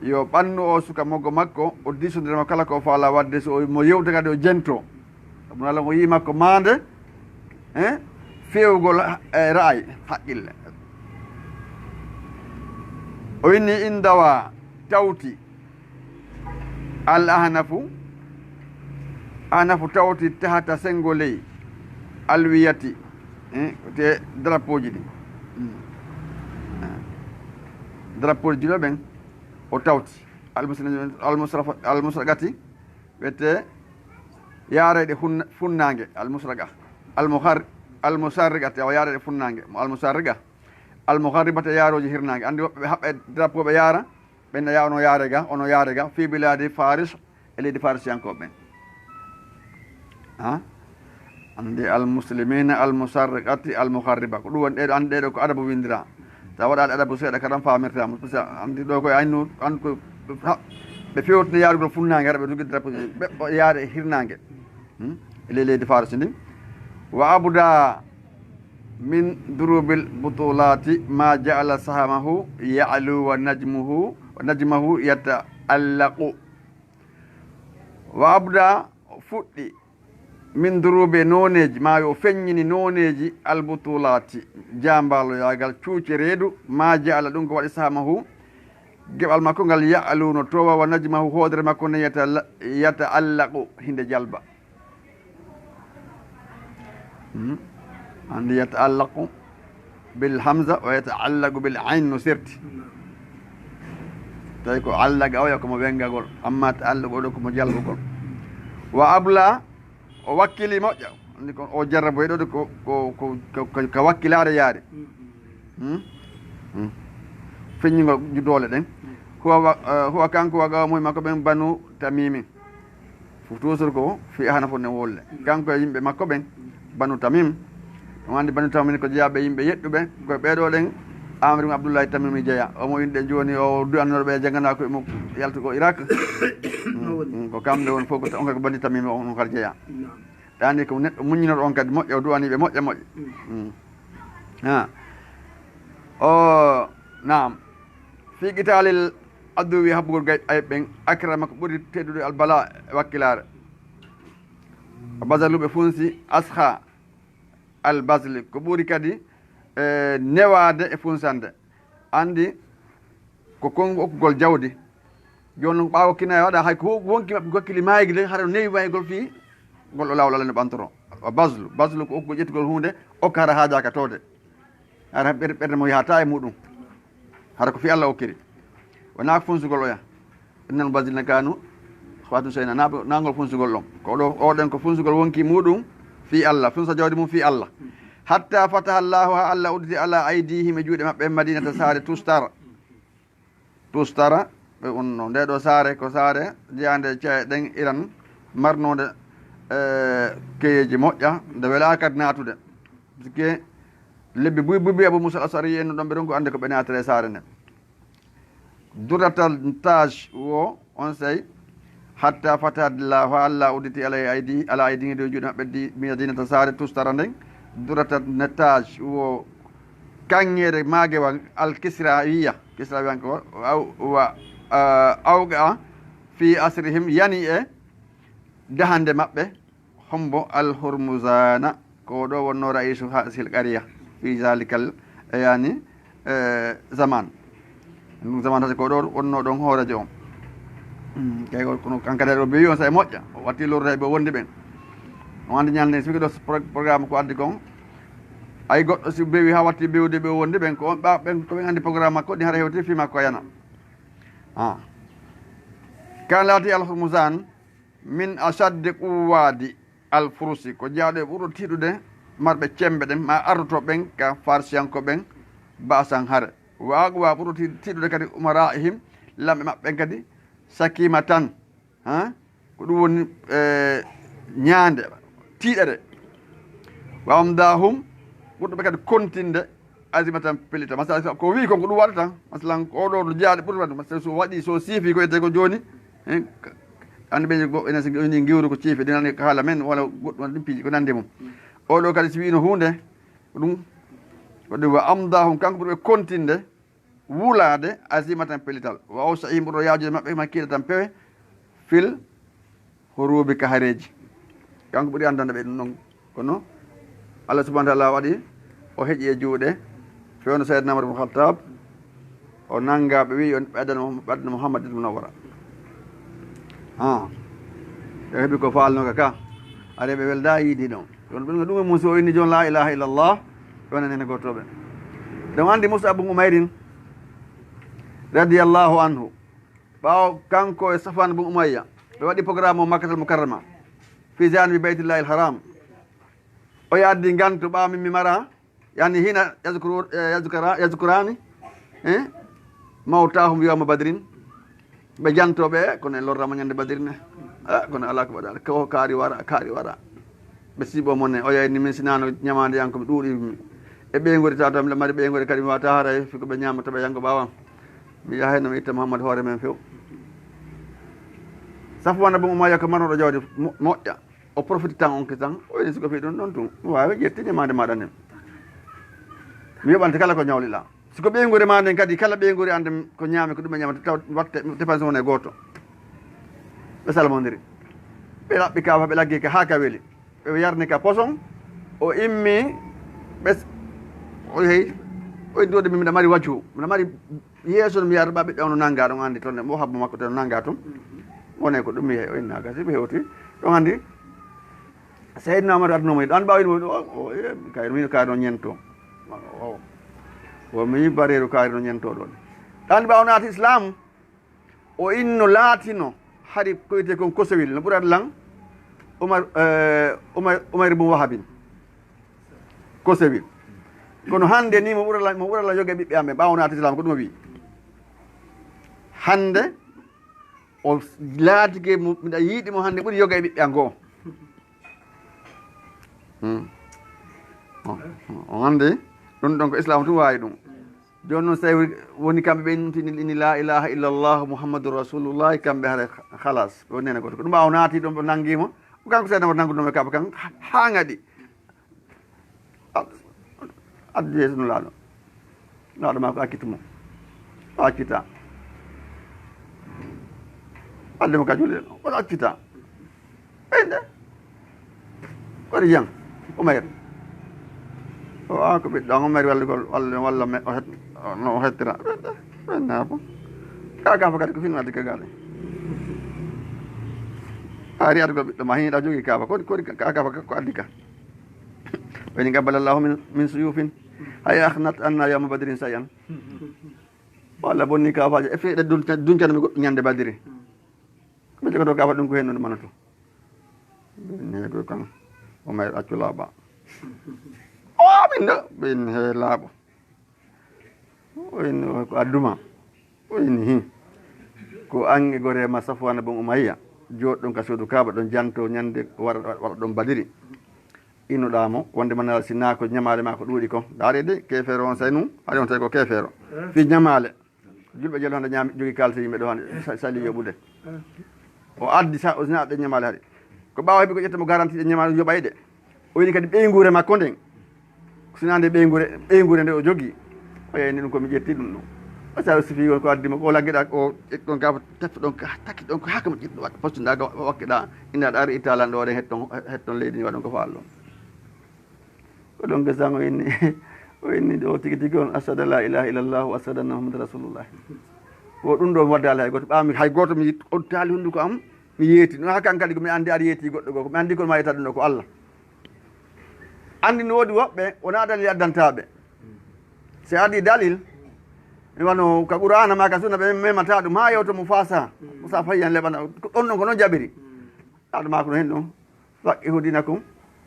yo ɓannu o suka moggo makko o disodiremo kala ko faala wadde so mo yewde kadi o jento ɗum Allah mo yi makko mande fewgol ra'ay haqqille o inni indawa tawti al ahnafu tawti tahata sengo ley alwiyati te drapeau ji ɗi drapeau ji ɗo ɓen o tawti almusragati wiyete yareɗe funnangue almusraga almusarrigati awa yareɗe funnangue almusarriga almuharribata yaroji hirnangue andi woɓɓe ɓe haɓɓe drapeau ɓe yaara ɓenne ya ono yaare ga fi biladi faris e leydi farisiyankoɓe ɓen andi almuslimina almusarriqati almuharriba ko ɗum woni ɗeɗo andi ɗeɗo ko adabu windira sa waɗaɗe adabu seeɗa kadam famirtama par ce que andi ɗo koye annu an ko ɓe fewtine yaarugol funnague hara ɓe jogui drapeau ɓe yaade hirnangue e leydi farisi ndi wa abuda min durubil butulati ma jaala sahamahu ya'lu wa najmahu yata'allaqu wa abda fuɗɗi min durube noneji ma yo feññini noneji albutulati jambaloyagal cuuce reedu ma jaala ɗum ko waɗi sahamahu geɓal makko ngal ya'lu no towa wa najmahu hoodere makko ne yata'allaqu hinde jalba andi yata'allaqu bil hamza wa yata'allaqu bil ayn no serti tawi ko allaga o komo wengagol amma ta'allaqu ɗo komo jalbugol wa abla o wakkili moƴƴa andi ko o jarrabo ɗo ko wakkilare yaade feññigol judole ɗen huwa kanko wagawa muy makko ɓen banu tamimin fof toujours ko fi hana fof ne wolle kanko e yimɓe makko ɓen banu tamim ɗum andi banu tamim ko jeeyaɓe yimɓe yeɗɗuɓe koye ɓeɗo ɗen Amri Abdoulaye Tamimi jeeya omo inde joni o du'annoɗo jangana ko mo yalta ko Irak ko kamɓe won fof on kadi ko bani Tamimi on kadi jeeya ɗani ko neɗɗo muñinoɗo on kadi moƴƴa o du'aniɓe moƴƴa o naam fi qitalil adduwi habbugol ayib ɓen akrama ko ɓuri teddude albala wakkilare basaluɓe funsi asha albasli ko ɓuri kadi newade e funsande andi ko kongo okkugol jawdi joni noon ɓawo kina waɗa hay ko wonki mabɓe gokkili maygi le haɗa newi waygol fi golɗo lawol Allah ne ɓantoro baslu ko okkugo ƴettugol hunde okka haɗa haajaka towde haɗa ɓerde mo yahata e muɗum haɗa ko fi Allah okkiri wona ko funsugol oya nan basil ne kanu fatu seyna nagol funsugol ɗon ko ɗo oɗen ko funsugol wonki muɗum fi Allah funsa jawdi mum fi Allah hatta fataha Allahu ha Allah udditi ala aydihim e juuɗe maɓɓe madinata saare tustara ɓe wonno nde ɗo saare ko saare jeyande cee ɗen Iran marnode keyeji moƴƴa nde wela kadi natude puisque lebbi buy Abou Moussa al-Ash'ari en ɗon ɓe ɗon ko ande ko ɓe natere saare nde duratal tage wo on sey hatta fataha Allahu ha Allah udditi ala aydihi ɗo juuɗe maɓɓe madinata saare tustara nden durata netage wo kaŋŋere magewa alkisrawiya kisrawiyanko wa awga fi asrihim yani e dahande maɓɓe hombo alhurmusana ko ɗo wonno raisu hasil qariya fi zalikal yani zaman tati ko ɗo wonno ɗon hoorejo on kay kono kankade ɗo bewi on sa e moƴƴa o watti lorreɓe wondi ɓen on andi ñande siki ɗo programme ko addi kon ay goɗɗo si bewi ha watti bewde ɓe wonde ɓen ko on ɓen koɓen andi programme makko ɗi hara hewti fi makko yana kan laati alhurmusan min ashadde quwadi alfurusi ko jawɗe ɓuuro tiɗude marɓe cembe ɗen ma ardoto ɓen ka farsiyanko ɓen basan hare wawa ɓuuro tiɗude kadi umara'ihim lamɓe maɓɓen kadi sakima tan ko ɗum woni ñaande tiiɗere wamdahum ɓurɗoɓe kadi kontinde azima tan pelita masala ko wi kon ko ɗum waɗa tan masalan oɗo ɗo jaaɗe ɓurɗo waɗa masala so waɗi so siifi ko yette ko joni andi ɓe enen so ni giwru ko ciifi ɗinani haala men walla goɗɗum ɗum piiji ko nandi mum oɗo kadi so wino hunde ko ɗum wa amdahum kanko ɓurɓe kontinde wulade azimatan pelital wa awsa'i mbuɗo yaajude maɓɓe makkile tan pewe fil hurubi ka hareji kanko ɓuri andande ɓe ɗum ɗon kono Allah subhanahu wa ta'ala waɗi o heƴi e juuɗe fewno sayyidna Umar ibn Khattab o nanga ɓe wi on ɓe Muhammad ibn Munawwara e heeɓi ko faalnoka ka are ɓe welda yiidi ɗon ɗon ɓen ɗum e musi o inni joni la ilaha illallah wona nene gotoɓe ɗum andi Mus'ab ibn Umayrin radiyallahu anhu ɓawo kanko e Safwan ibn Umayya ɓe waɗi programme o Makkatal Mukarrama fi janibi baytillahi l haram o yaddi gantu ɓawa min mi mara yani hina yazkurani mawtahum yawma badrin ɓe jantoɓe kono en lorrama ñande badrine kono ala ko waɗa ko kaari wara ɓe siiɓo mon o yayni min sinano ñamade yanko ɓe ɗuuɗimi e ɓeygori taw tam mari ɓeygori kadi mi wata haray fiko ɓe ñamata ɓe yanko ɓawan mi yahay no mi itta Mouhammad hoore men few Safwan ibn Umayya ko marnoɗo jawdi moƴƴa o profite tan on tan o wini siko fi ɗum ɗon tun wawi ƴetti ñamade maɗa nden mi yoɓante kala ko ñawliɗa siko ɓeygori ma nden kadi kala ɓeygori ande ko ñaami ko ɗum ɓe ñamata taw watte dépense wone goto ɓe salmodiri ɓe laɓɓi kafa ɓe laggi ka ha ka weeli ɓe yarni ka poson o immi ɓe o yehi o indode mi miɗa mari wajhu miɗa mari yeeso no mi yarata ɓa ɓiɗɗe ono nanga ɗon andi toon mo habbo makko teno nanga toon wone ko ɗum mi yehi o innaga si ɓe hewti ɗon andi Seydina Umar adunoma ɗo an ɓawino kayr min kaari no ñento o mi bareru kaari no ñento ɗon ɗan ɓaw naati islam o inno laatino hari koyte kon kosowil no ɓurat lan Umar ibn Wahabin kosowil kono hande ni mo ɓurala jogue ɓiɓɓe amen ɓawo naati islam ko ɗum o wi hande o laatike miɗa yiiɗimo hande ɓuuri yoga e ɓiɓɓe an goo o hande ɗum ɗon ko islam tum wawi ɗum joni noon so tawi woni kamɓe ɓe ini la ilaha illallah muhammadou rasulullah kamɓe haɗa halas ɓe wonnene goto ko ɗum ɓawo naati ɗon ɓe nanguimo ko kanko seednamo nanguɗome kaaba kan ha gaɗi addu yeeso no laaɗo ma ko akkittumo o accita addemo ka julde o accita ɓeyde koɗi jang Umayr o ko ɓiɗɗo Umayr walla no hettira ɓennapo kakafa kadi ko fin wadde kagaɗe ari ade ko ɓiɗɗo ma hiiɗa jogui kaaba koɗi kakafa ko addi ka wayni gabbalallahu min suyufin hay akhnat anna yawma badrin sayan walla bonni kafaji e feeɗe duncanomi goɗɗo ñande badiri mi jogoto kafa ɗum ko hen no ɗumana to nego kan Umayr accu laaɓa o ɓinɗo ɓin he laaɓo oyni ko adduma oyni hi ko ange gorema Safwan ibn Umayya joɗɗon ka suudu kaaba ɗon janto ñande waɗa ɗon badiri innuɗamo wonde manala sinna ko ñamale ma ko ɗuuɗi ko daarede kefeere on say num aɗi on tawi ko kefeero fi ñamale julɓe jelo hande ñaami jogui kalta yimɓe ɗo hande sali yoɓude o addi sa o sinaɗe ñamale haɗe ko ɓawa heeɓi ko ƴettamo garantie ɗe ñamale yoɓayɗe o yini kadi ɓeygure makko nden sinande ɓeygure nde o jogui o yeyni ɗum komi ƴetti ɗum ɗo o sa sifi on ko addima ko laggueɗa o ɗon ka tefto ɗon takki ɗon ko hakkamo ƴiɗɗo waɗa postuɗa wakkeɗa innaɗa ari ittalan ɗo waɗen hetton leydi ni waɗon ko faal ɗon ko ɗon gesan o inni o tigi tigi on ashhadu an la ilaha illallah wa ashhadu anna muhammadan rasulullah o ɗum ɗo waddali hay goto ɓami hay goto mi on taali hunduko am mi yeeti ɗum hakkan kadi komi andi aɗa yeeti goɗɗo goo komi andi kono ma yetta ɗum ɗo ko Allah andi no woodi woɓɓe wona dalil addantaɓe si adi dalil mi wano ka qur'ana ma ka sunna ɓe memata ɗum ha yewto mo fasa sa fayi an leɓana ɗon ɗon ko noon jaɓiri aɗa ma ko no hen ɗon faqihu dinakum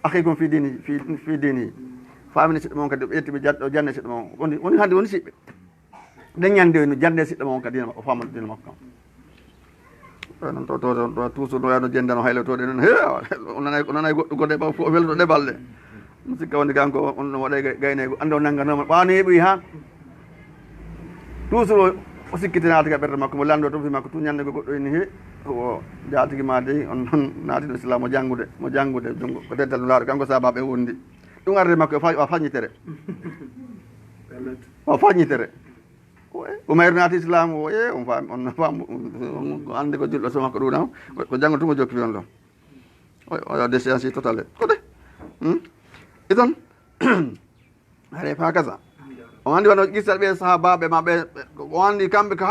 akhikum fi dini famine siɗɗo mon kadi ƴetti ɓe o jande siɗɗo mon woni hande woni siɓɓe ɗen ñande no jande siɗɗo mon kadi o famano dina makko kam non to toujours no yano jendano haylotoɗe noon he onanay goɗɗo gode ɓa fof welto ɗeɓal ɗe mi sikka wonde kanko on ɗo waɗa gayneko ande o nangganoma ɓawno heeɓoyi ha toujours o sikkiti naati ka ɓerde makko mo lando to fi makko tu ñande ko goɗɗo ini he o jatigi ma dey on noon naatiɗo islam mo janggude jungo ko dental no laaɗo kanko sabaɓe wondi ɗum arde makko o fañitere o fañitere umayr naati islam o on fam ande ko julɗo so makko ɗum ko janggotumo jokki on ɗon o déchéance totale ko de iton hare fa kaza o andi wano gisal ɓe sahabaɓe ma ɓe o andi kamɓe ko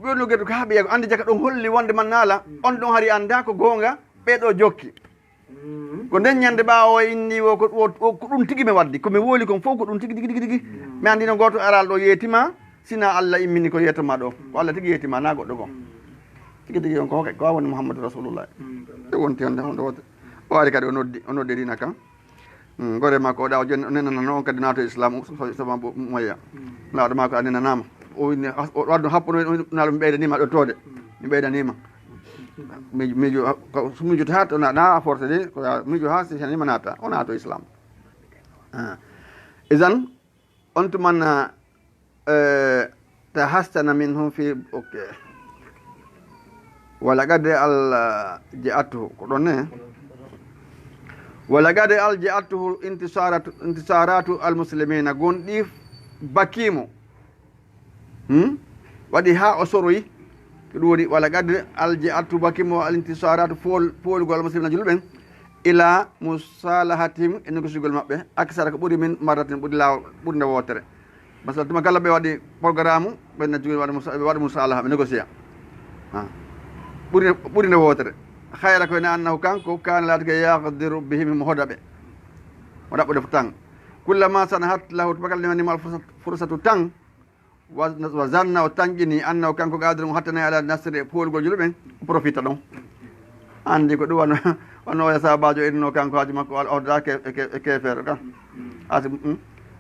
ɓeernugueɗe ko haaɓe ko andi jaka ɗum holli wonde man naala on ɗon hari anda ko goonga ɓeɗo jokki ko nden ñande ɓawo inni o ko ɗum tigui mi waddi komi wooli kon fof ko ɗum tigui mi andi no goto aral ɗo yeetima sina Allah immini ko yettoma ɗo ko Allah tigui yeetima na goɗɗo kon tigui on ko woni Muhammadou Rasulullah e wonti onde on ɗo wote o ari kadi o noddi dina kan gore makko o ɗa o joni nenanano on kadi naato islam sama moya lawɗo makko a nenanama o winni o waddu happuno naalo mi ɓeydanima ɗo tode mi ɓeydanima miijo ha to na forcé de ko miijo ha sisanima naata o naato islam isan on tuman tahastana minhum fi ok wala gadde al je'atuhu ko ɗon ne wala gade alji attuhu intisaratu almuslimina gonɗi bakimo waɗi ha o soroyi ko ɗum woni wala gade alji attu bakimo al intisaratu foolugol almuslimina julɓen ila musalahatihim e négociugol maɓɓe aksara ko ɓuuri min marratin ɓuuri lawol ɓurde wotere masala tuma kala ɓe waɗi programme ɓenne jogui waɗi musalaha ɓe négocia ɓuuri nde wotere hayra koyne annahu kanko kana laati ko yaqdiru bihim mo hodaɓe o ɗaɓɓude fo tan kullama sana hat lahu tubakal nimanima fursatu tan wa zanna o tanƴini annahu kanko qadiru mo hattanayi ala nasri e poolgol julɓen o profita ɗon andi ko ɗum wano oya sabajo inno kanko haaju makko oddake e kefere kan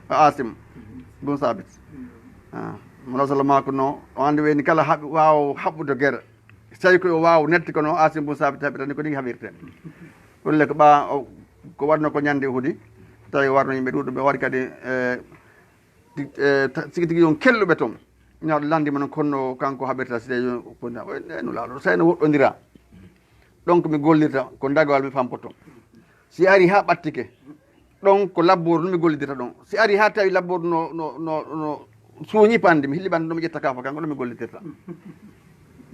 asim bun sabit mo sallah mako no o andi weni kala waw haɓɓude guerre so tawi ko waw netti kono asim bun sabit haɓi tan ko ɗigi haɓirte ɗulle ko ɓa ko waɗno ko ñande hudi tawi warno yimɓe ɗuɗo ɓe waɗi kadi sigi tigui on kelluɓe toon ñawɗo landima noon konno kanko haɓirta so tawi no laaɗo sayno woɗɗodira donc mi gollirta ko dagawal mi fampoto si ari ha ɓattike ɗon ko labboru mi gollidirta ɗon si ari ha tawi labboru no suuñi pande mi hilliɓande ɗo mi ƴetta kafa kanko ɗo mi gollitirta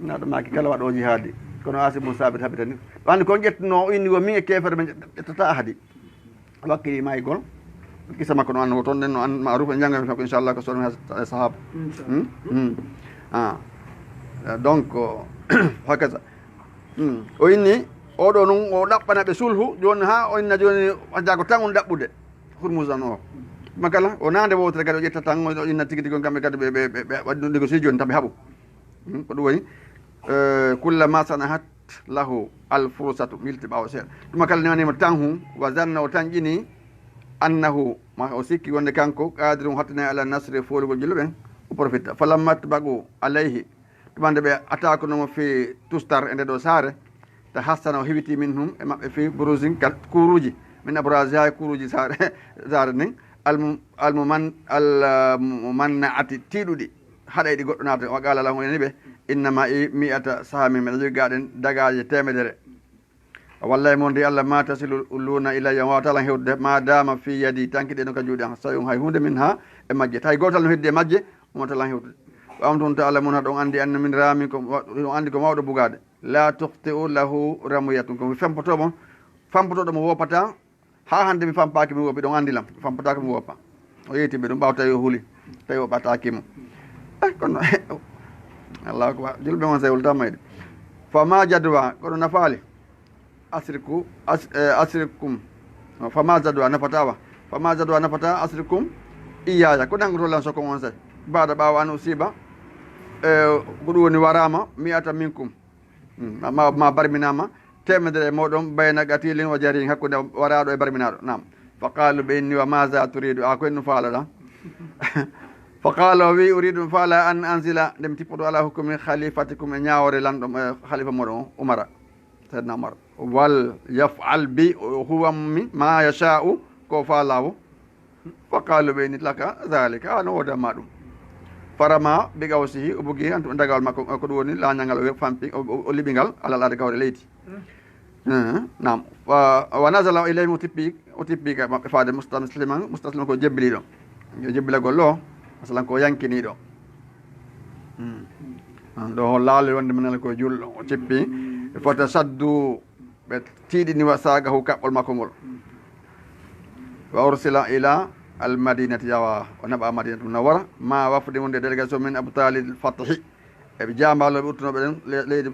naɗo maki kala waɗoji haadi kono asi mum sabit haɓita ni andi kon ƴettuno o inni wo min e kefere men ƴettata haadi wakkili maygol kisa makko no anno toon nden no an maruf e jangga ko inchallah ko sonmi ha sahaba donc hakaza o inni oɗo noon o ɗaɓɓana ɓe sulhu joni ha o inna joni jago tan on ɗaɓɓude hurmusan o makala o nande wotere kadi o ƴetta tan o inna tigui tigui on kamɓe kadi ɓe waɗi ɗum négocié joni tan ɓe haaɓu ko ɗum woni kullama sanahat lahu al fursatu milti ɓawo seeɗa ɗuma kala newanima tan hu wa zanna o tan ƴini annahu ma o sikki wonde kanko qadirum hattanayi ala nasre folugol julluɓen o profita falammat bagu alayhi ɗumande ɓe atakonomo fi tustar e nde ɗo saare ta hassana o hewiti min hum e maɓɓe fi brusin kuruji min abrage ha kuruji saare nden almumannaati tiiɗuɗi haɗayɗi goɗɗo naata wa qala lahu eni ɓe innama mi'ata sahami mbeɗa jogi gaɗen dagaje temedere wallahi mo ndi Allah ma tasilu luna ilayya wawatalan hewde ma dama fi yadi tanki ɗe no ka juuɗe so hay hunde min ha e majje tawi gotal no heddi e majje omotalan hewtude wam toon to Allah mun ha ɗon andi anna min rami ɗon andi ko mawɗo bugade la tuhti'u lahu ramuyatun komi fempotomo fampotoɗo mo woppata ha hande mi fampaki mi woppi ɗon andilam fampotako mi woppa o yeytiɓe ɗum ɓaw tawi o huuli tawi o ɓatakimo kono allahu akbar julɓe on sewol tammayde fama jadwa koɗo nafaali asrikum fama jadwa nafatawa fama jadwa nafata asrikum iyaya ko ɗangotolan soko on say baɗa ɓawa an usiba ko ɗum woni warama miyata minkum ma barminama temedere e moɗon bayna gatilin o jari hakkude waraɗo e barminaɗo nam fa qalu ɓe inni wa maza turidu a ko en ɗum faalaɗa fa qala o wi uridu ɗum faala an ansila ndemi tippoto ala hukkumi khalifatikum e ñawore lanɗom e khalifa moɗon o umara seydna umar wal yafal bi huwammi ma yacha'u ko faalawo fa qalu ɓe inni laka zalika a no wodama ɗum farama bi gawsihi o bogui antu dagawal makko ko ɗum woni lañangal o fampi o liɓingal alal ade gawre leydi nam wa nasala ilayhi o tippi ka maɓɓe faade mustasliman ko jebbili ɗo yo jebbilagol lo masalan ko yankiniɗo ɗo laali wonde minala koye julɗo o cippi fota saddu ɓe tiiɗini wa sagahu kaɓɓol makko ngol wa ursila ila al madinati yawa o naɓa madinatu munawwara ma wafde wonde délégation min abtalil fatahi eɓe jambaloɓe uttunoɓe ɗen leydi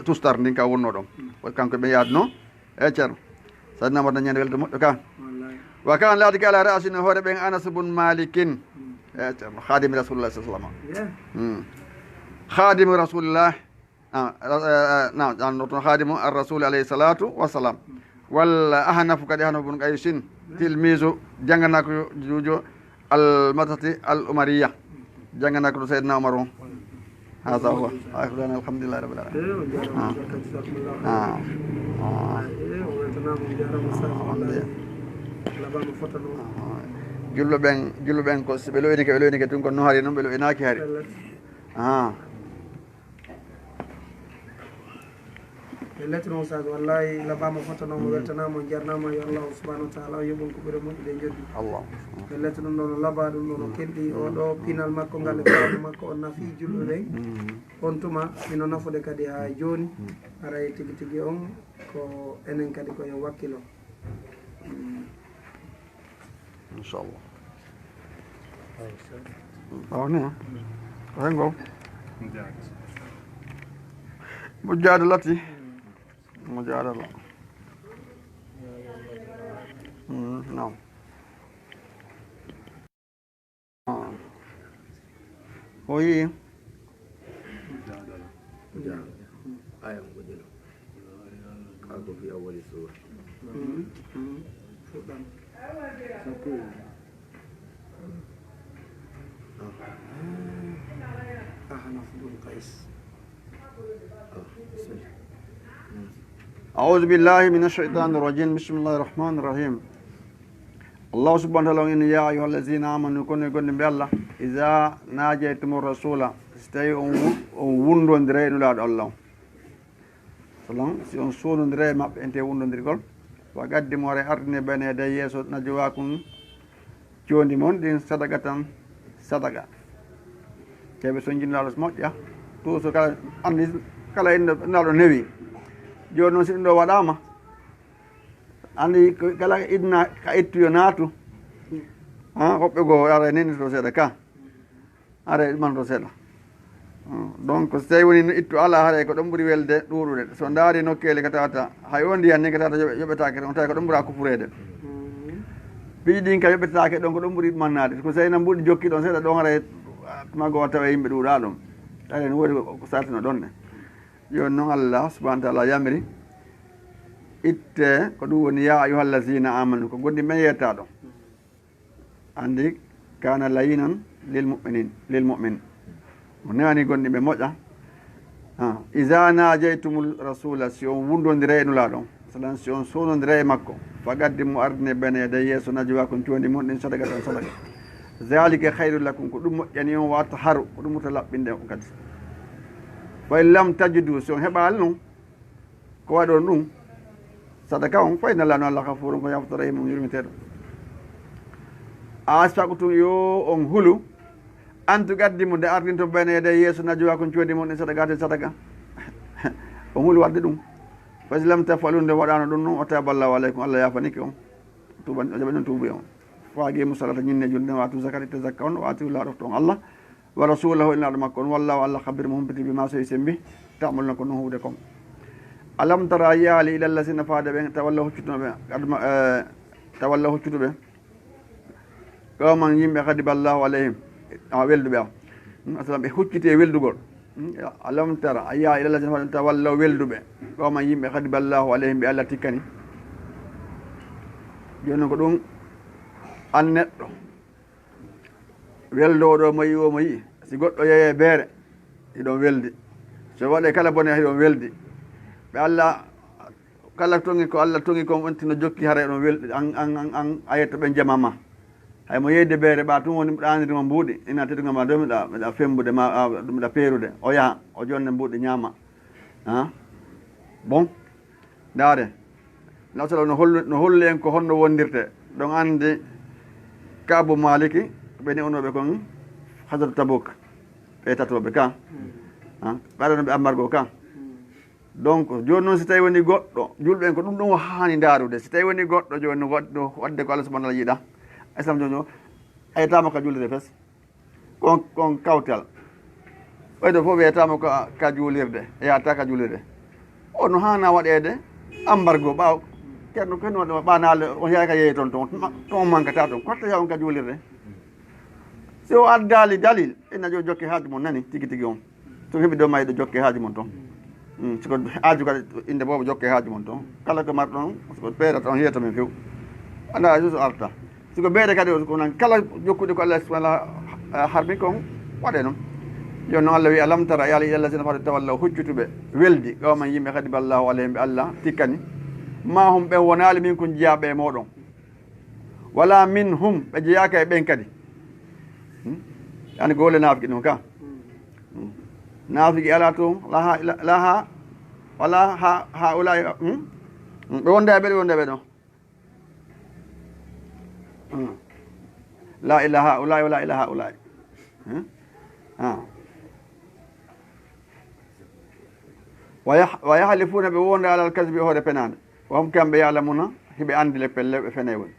tustar ndin ka wonno ɗon kanko ɓe yaadno e ceerno sadi namata ñande welde moƴƴo ka wa kan laati ka ala rasine hoore ɓen anas bun malikin e ceerno khadimi rasulullah sa sallam khadimu rasulillah no toon khadimu arrasul alayhi salatu wassalam walla ahnafu kadi ahnafu bun qaysin tilmisu jangganako juujo al matati al umariya jangganako to seydna oumar on hasa huwa akhirana alhamdulillah rabbil alamin jullo ɓen ko ɓe loynike tun ko no hari noon ɓe loynaki hari lettre o sage wallahi labama fotanoma weltanama jarnama yo Allah subhanahu wa taala yoɓon ko ɓuure moƴƴude joddi Allah e lettre ɗum ɗon o laaɓa ɗum ɗon o kelɗi oɗo pinal makko ngal e fewne makko o nafi julɓe ɓen on tuma ino nafude kadi ha joni aray tigui tigui on ko enen kadi koyen wakkilo inchallah awni hengo mo jaade lati mo jaadala non o yii ayam gojelo kago fi awali sura fuɗɗam ahnaf bun qays أعوذ بالله من الشيطان الرجيم بسم الله الرحمن الرحيم الله سبحانه وتعالى إن يا أيها الذين آمنوا كونوا يقولون بالله إذا ناجيتم الرسول استيء وندون دري نولاد الله سلام سيون سون دري ما أنت وندون دري قول وقدموا على أرضنا بين يدي يسوع نجواكم جوندي مون دين صدقة صدقة كيف سنجين الله سمعت يا تو سكال أني كلا إن نالو نبي joni noon si ɗum ɗo waɗama andi kala idna ka ittuyo naatu hoɓɓe goo ara neni to seeɗa ka ara ɗuman to seeɗa donc so tawi woni ittu ala haɗa ko ɗon ɓuuri welde ɗuuɗude so daari nokkele ka tawata hay o ndiyan ni ka tawata yoɓetake on tawi ko ɗon ɓuura kufurede piiji ɗin ka yoɓetake ɗon ko ɗon ɓuuri mannade ko so tawi nan mbuɗi jokki ɗon seeɗa ɗon ara mago tawa yimɓe ɗuuɗa ɗum ɗare no woodi ko sartino ɗon ɗe joni noon Allah subhanahu wa taala yamiri itte ko ɗum woni ya ayuha allazina amanu ko gonɗi men yetta ɗo andi kana layinan lil mu'min mo newani gonɗi ɓe moƴƴa isa najaytumul rasula si on wundodira e nula ɗon salan si on sonodira e makko fagaddi mo ardine bene yede yeeso najowa kon condi mon ɗin sadaga tan sadaga zalika hayru lakum ko ɗum moƴƴani on watta haru ko ɗum wuta laɓɓinde on kadi fay lam tajidu si on heɓali noon ko waɗi on ɗum sadaka on fay nallano Allah gafurun ko yafto rahimum yurmiteɗo asfaqutum yo on hulu antu gaddi mo nde ardinto bene yede yeeso najowa kon condi mon ɗin sadagate sadaga on hulu wadde ɗum fasi lam tafalu nde waɗano ɗum noon o taballahu aleykum Allah yafanike on tuban o jaɓa ɗon tuubi on faagi musalata ñinne julde watu zakati te zakka on watu laɗofto on Allah wa rasulahu innaɗo makko on wallahu Allah habir mo humpiti bima soyi sembi tamolno ko noon huude kon alam tara yaali ila allasina faade ɓe tawalla huccutunoɓe adma tawalla huccutuɓe qawman yimɓe kadi ballahu alayhim welduɓe asalam ɓe hucciti e weldugol alam tara a yaa ila allasina faade tawalla welduɓe qawman yimɓe kadi ballahu alayhim ɓe Allah tikkani joni ko ɗum an neɗɗo weldoɗo mo yi o mo yi si goɗɗo yeeye beere hiɗon weldi so waɗe kala bone hiɗon weldi ɓe Allah kala tongi ko Allah tongi kon ontino jokki hara ɗon welɗi an ayetto ɓen jamama hay mo yeyde beere ɓa tun woni ɗanirima mbuuɗi ina teɗugama do miɗa fembude ma miɗa peerude o yaha o jonne mbuuɗi ñaama bon ndaare nasala no holli en ko honno wondirte ɗon andi Kaabu Maliki ɓeni onoɓe kon hadrat Tabuk ɓe tatoɓe kan ɓaɗano ɓe ammargo kan donc joni noon si tawi woni goɗɗo julɓe en ko ɗum ɗum hani darude si tawi woni goɗɗo joni wadde ko Allah subahana taala yiiɗa islam joni o aytama ka juulirde fes kon kawtal ɓayɗo fof wiyatama ka juulirde yata ka juulirde o no hana waɗede embargo ɓaw keɗno kenno ɓanale on yaka yeeyi ton mankata toon kotta yaw on ka juulirde si o addali dalil ina jo jokke haaju mon nani tigi tigi on so heeɓi dow mayi ɗo jokke haaju mon toon siko haaju kadi inde boobo jokke haaju mon toon kala ko marɗo on siko ɓeydata on yiyata men few anda so arta siko ɓeyde kadi konan kala jokkude ko Allah subahana harmi kon waɗe noon joni noon Allah wi alam tara yaala ilallah sina fade tawalla huccutuɓe weldi qawman yimɓe kadi ballahu alayhim ɓe Allah tikkani ma hum ɓe wonali min kon jeeyaɓe e moɗon wala min hum ɓe jeeyaka e ɓen kadi yani gole naafiki ɗum ka naafiki ala toon laha wala ha ulay ɓe wonda ɓe wonda ɓe ɗo la ilaha ulay wala ilaha ulay wa yahlifuna ɓe wonda alal kasbi hoore penade wa hum kamɓe yalamuna hiɓe andi le pelle ɓe fene woni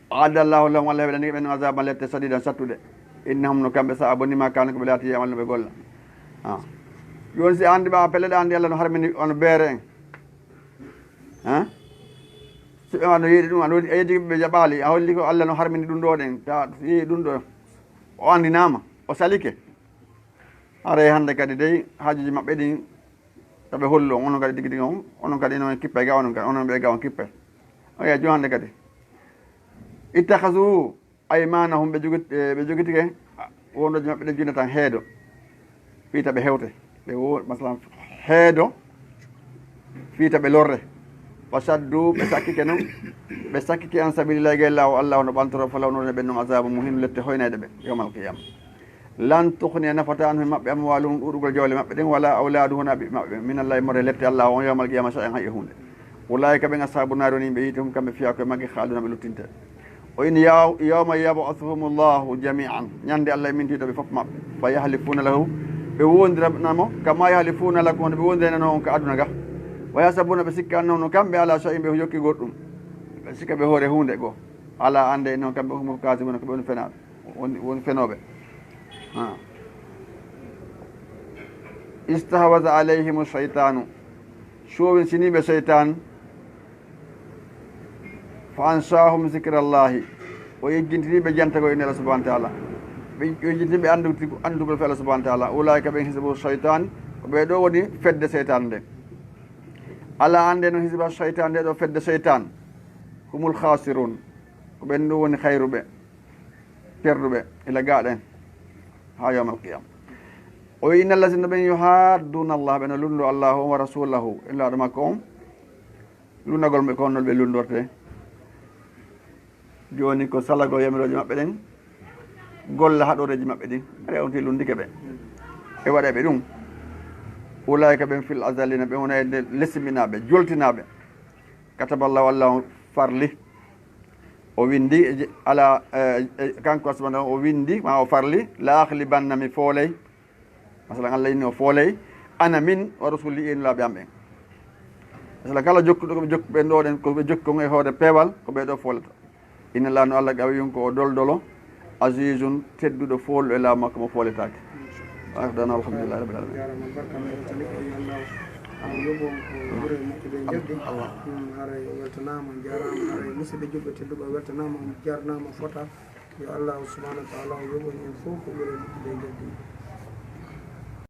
adallahu lahum allah heɓeɗani ɓen azaban lette sadidan sattude innahum no kamɓe sa abonima kane ko ɓe laati yamal no ɓe golla joni si andi ɓa pelleɗe andi allah no harmini ono beere en si ɓe no yiiɗi ɗum a yeddi ɓe jaɓali a holli ko allah no harmini ɗum ɗo ɗen ta yii ɗum ɗo o andinama o salike haray hande kadi dey haajuji maɓɓe ɗin toɓe hollu on onon kadi tigui tigui on onon kadi ino kippe ga onon kadi onon ɓe ga on kippe o yiya joni hande kadi ittahasu aymanahum ɓe jogitike wondoji maɓɓe ɗe junne tan heedo fiita ɓe hewte ɓe masalan heedo fiita ɓe lorre wa saddu ɓe sakkike noon ɓe sakkike an sabilillahi gayllawo allah no ɓantoro falawnode ɓen noon azabu muhinu lette hoynede ɓe yawmal qiyama lan tuhni nafata anhu maɓɓe amwaluhum ɗuɗugol jawle maɓɓe ɗen wala awladuhu naɓe maɓɓe minallahi more lette allah on yawmal qiyama sa en hay e hunde ulaika ɓen ashabu nari woni yimɓe yiite hum kamɓe fiya koye maggue haaluna ɓe luttinte o in yawma yab'athuhum llahu jami'an ñande allah e mintiɗoɓe fof maɓɓe fa yahlifuna lahu ɓe wondiranamo kama yahlifuna lakum hono ɓe wondiranano on ko aduna ga wa yasabuna ɓe sikka annoon no kamɓe ala so yimɓe jokki goɗɗum ɓe sikka ɓe hoore hunde goo ala ande noon kamɓe humo kasimuna koɓe woni fenaɓe woni fenoɓe istahwasa alayhim cheytanu sowin siniɓe cheytan fa ansahum zicrallahi o yejjintiniɓe jantago ine Allah subahana taala ɓe yejjintiniɓe andugol fe Allah subahana taala ulaika ɓen hisbu cheytan ko ɓe ɗo woni fedde cheytan nde ala ande noon hisba cheytan nde ɗo fedde cheytan humul khasirun ko ɓen ɗo woni hayruɓe perduɓe ila gaɗen ha yawmal qiyama o wi inna allazina ɓen yuhadduna allah ɓeno lundo allahu wa rasulahu illa ɗo makko on lundagol ɓe ko honnol ɓe lundorte joni ko salago yamiroje maɓɓe ɗen golla haɗoreji maɓɓe ɗin rewti lundike ɓe e waɗe ɓe ɗum ulaika ɓen fil azalina ɓe wona e lesminaɓe joltinaɓe kataballahu allah farli o windi ala kanko subhanahu o windi ma o farli la akhlibanna mi fooley masalan allah inni o fooley ana min wa rasuli inu laaɓe am ɓen masalan kala jokkuɗo koɓe jokku ɓen ɗo ɗen koɓe jokki on e hoore peewal ko ɓeɗo foolata inna llah no allah gawi yon ko o doldolo azizun tedduɗo foolɗo e laamu makko mo fooletake dana alhamdulillahi rabbil alamin yoɓon ko ɓuure moƴƴuɓe jaggi haray weltanama jarama haray musidɓe juɓɓe tedduɓe weltanama jarnama fota yo allah subahanahu wa taala o yoɓon en fof ko ɓuure moƴƴuɓe jaggi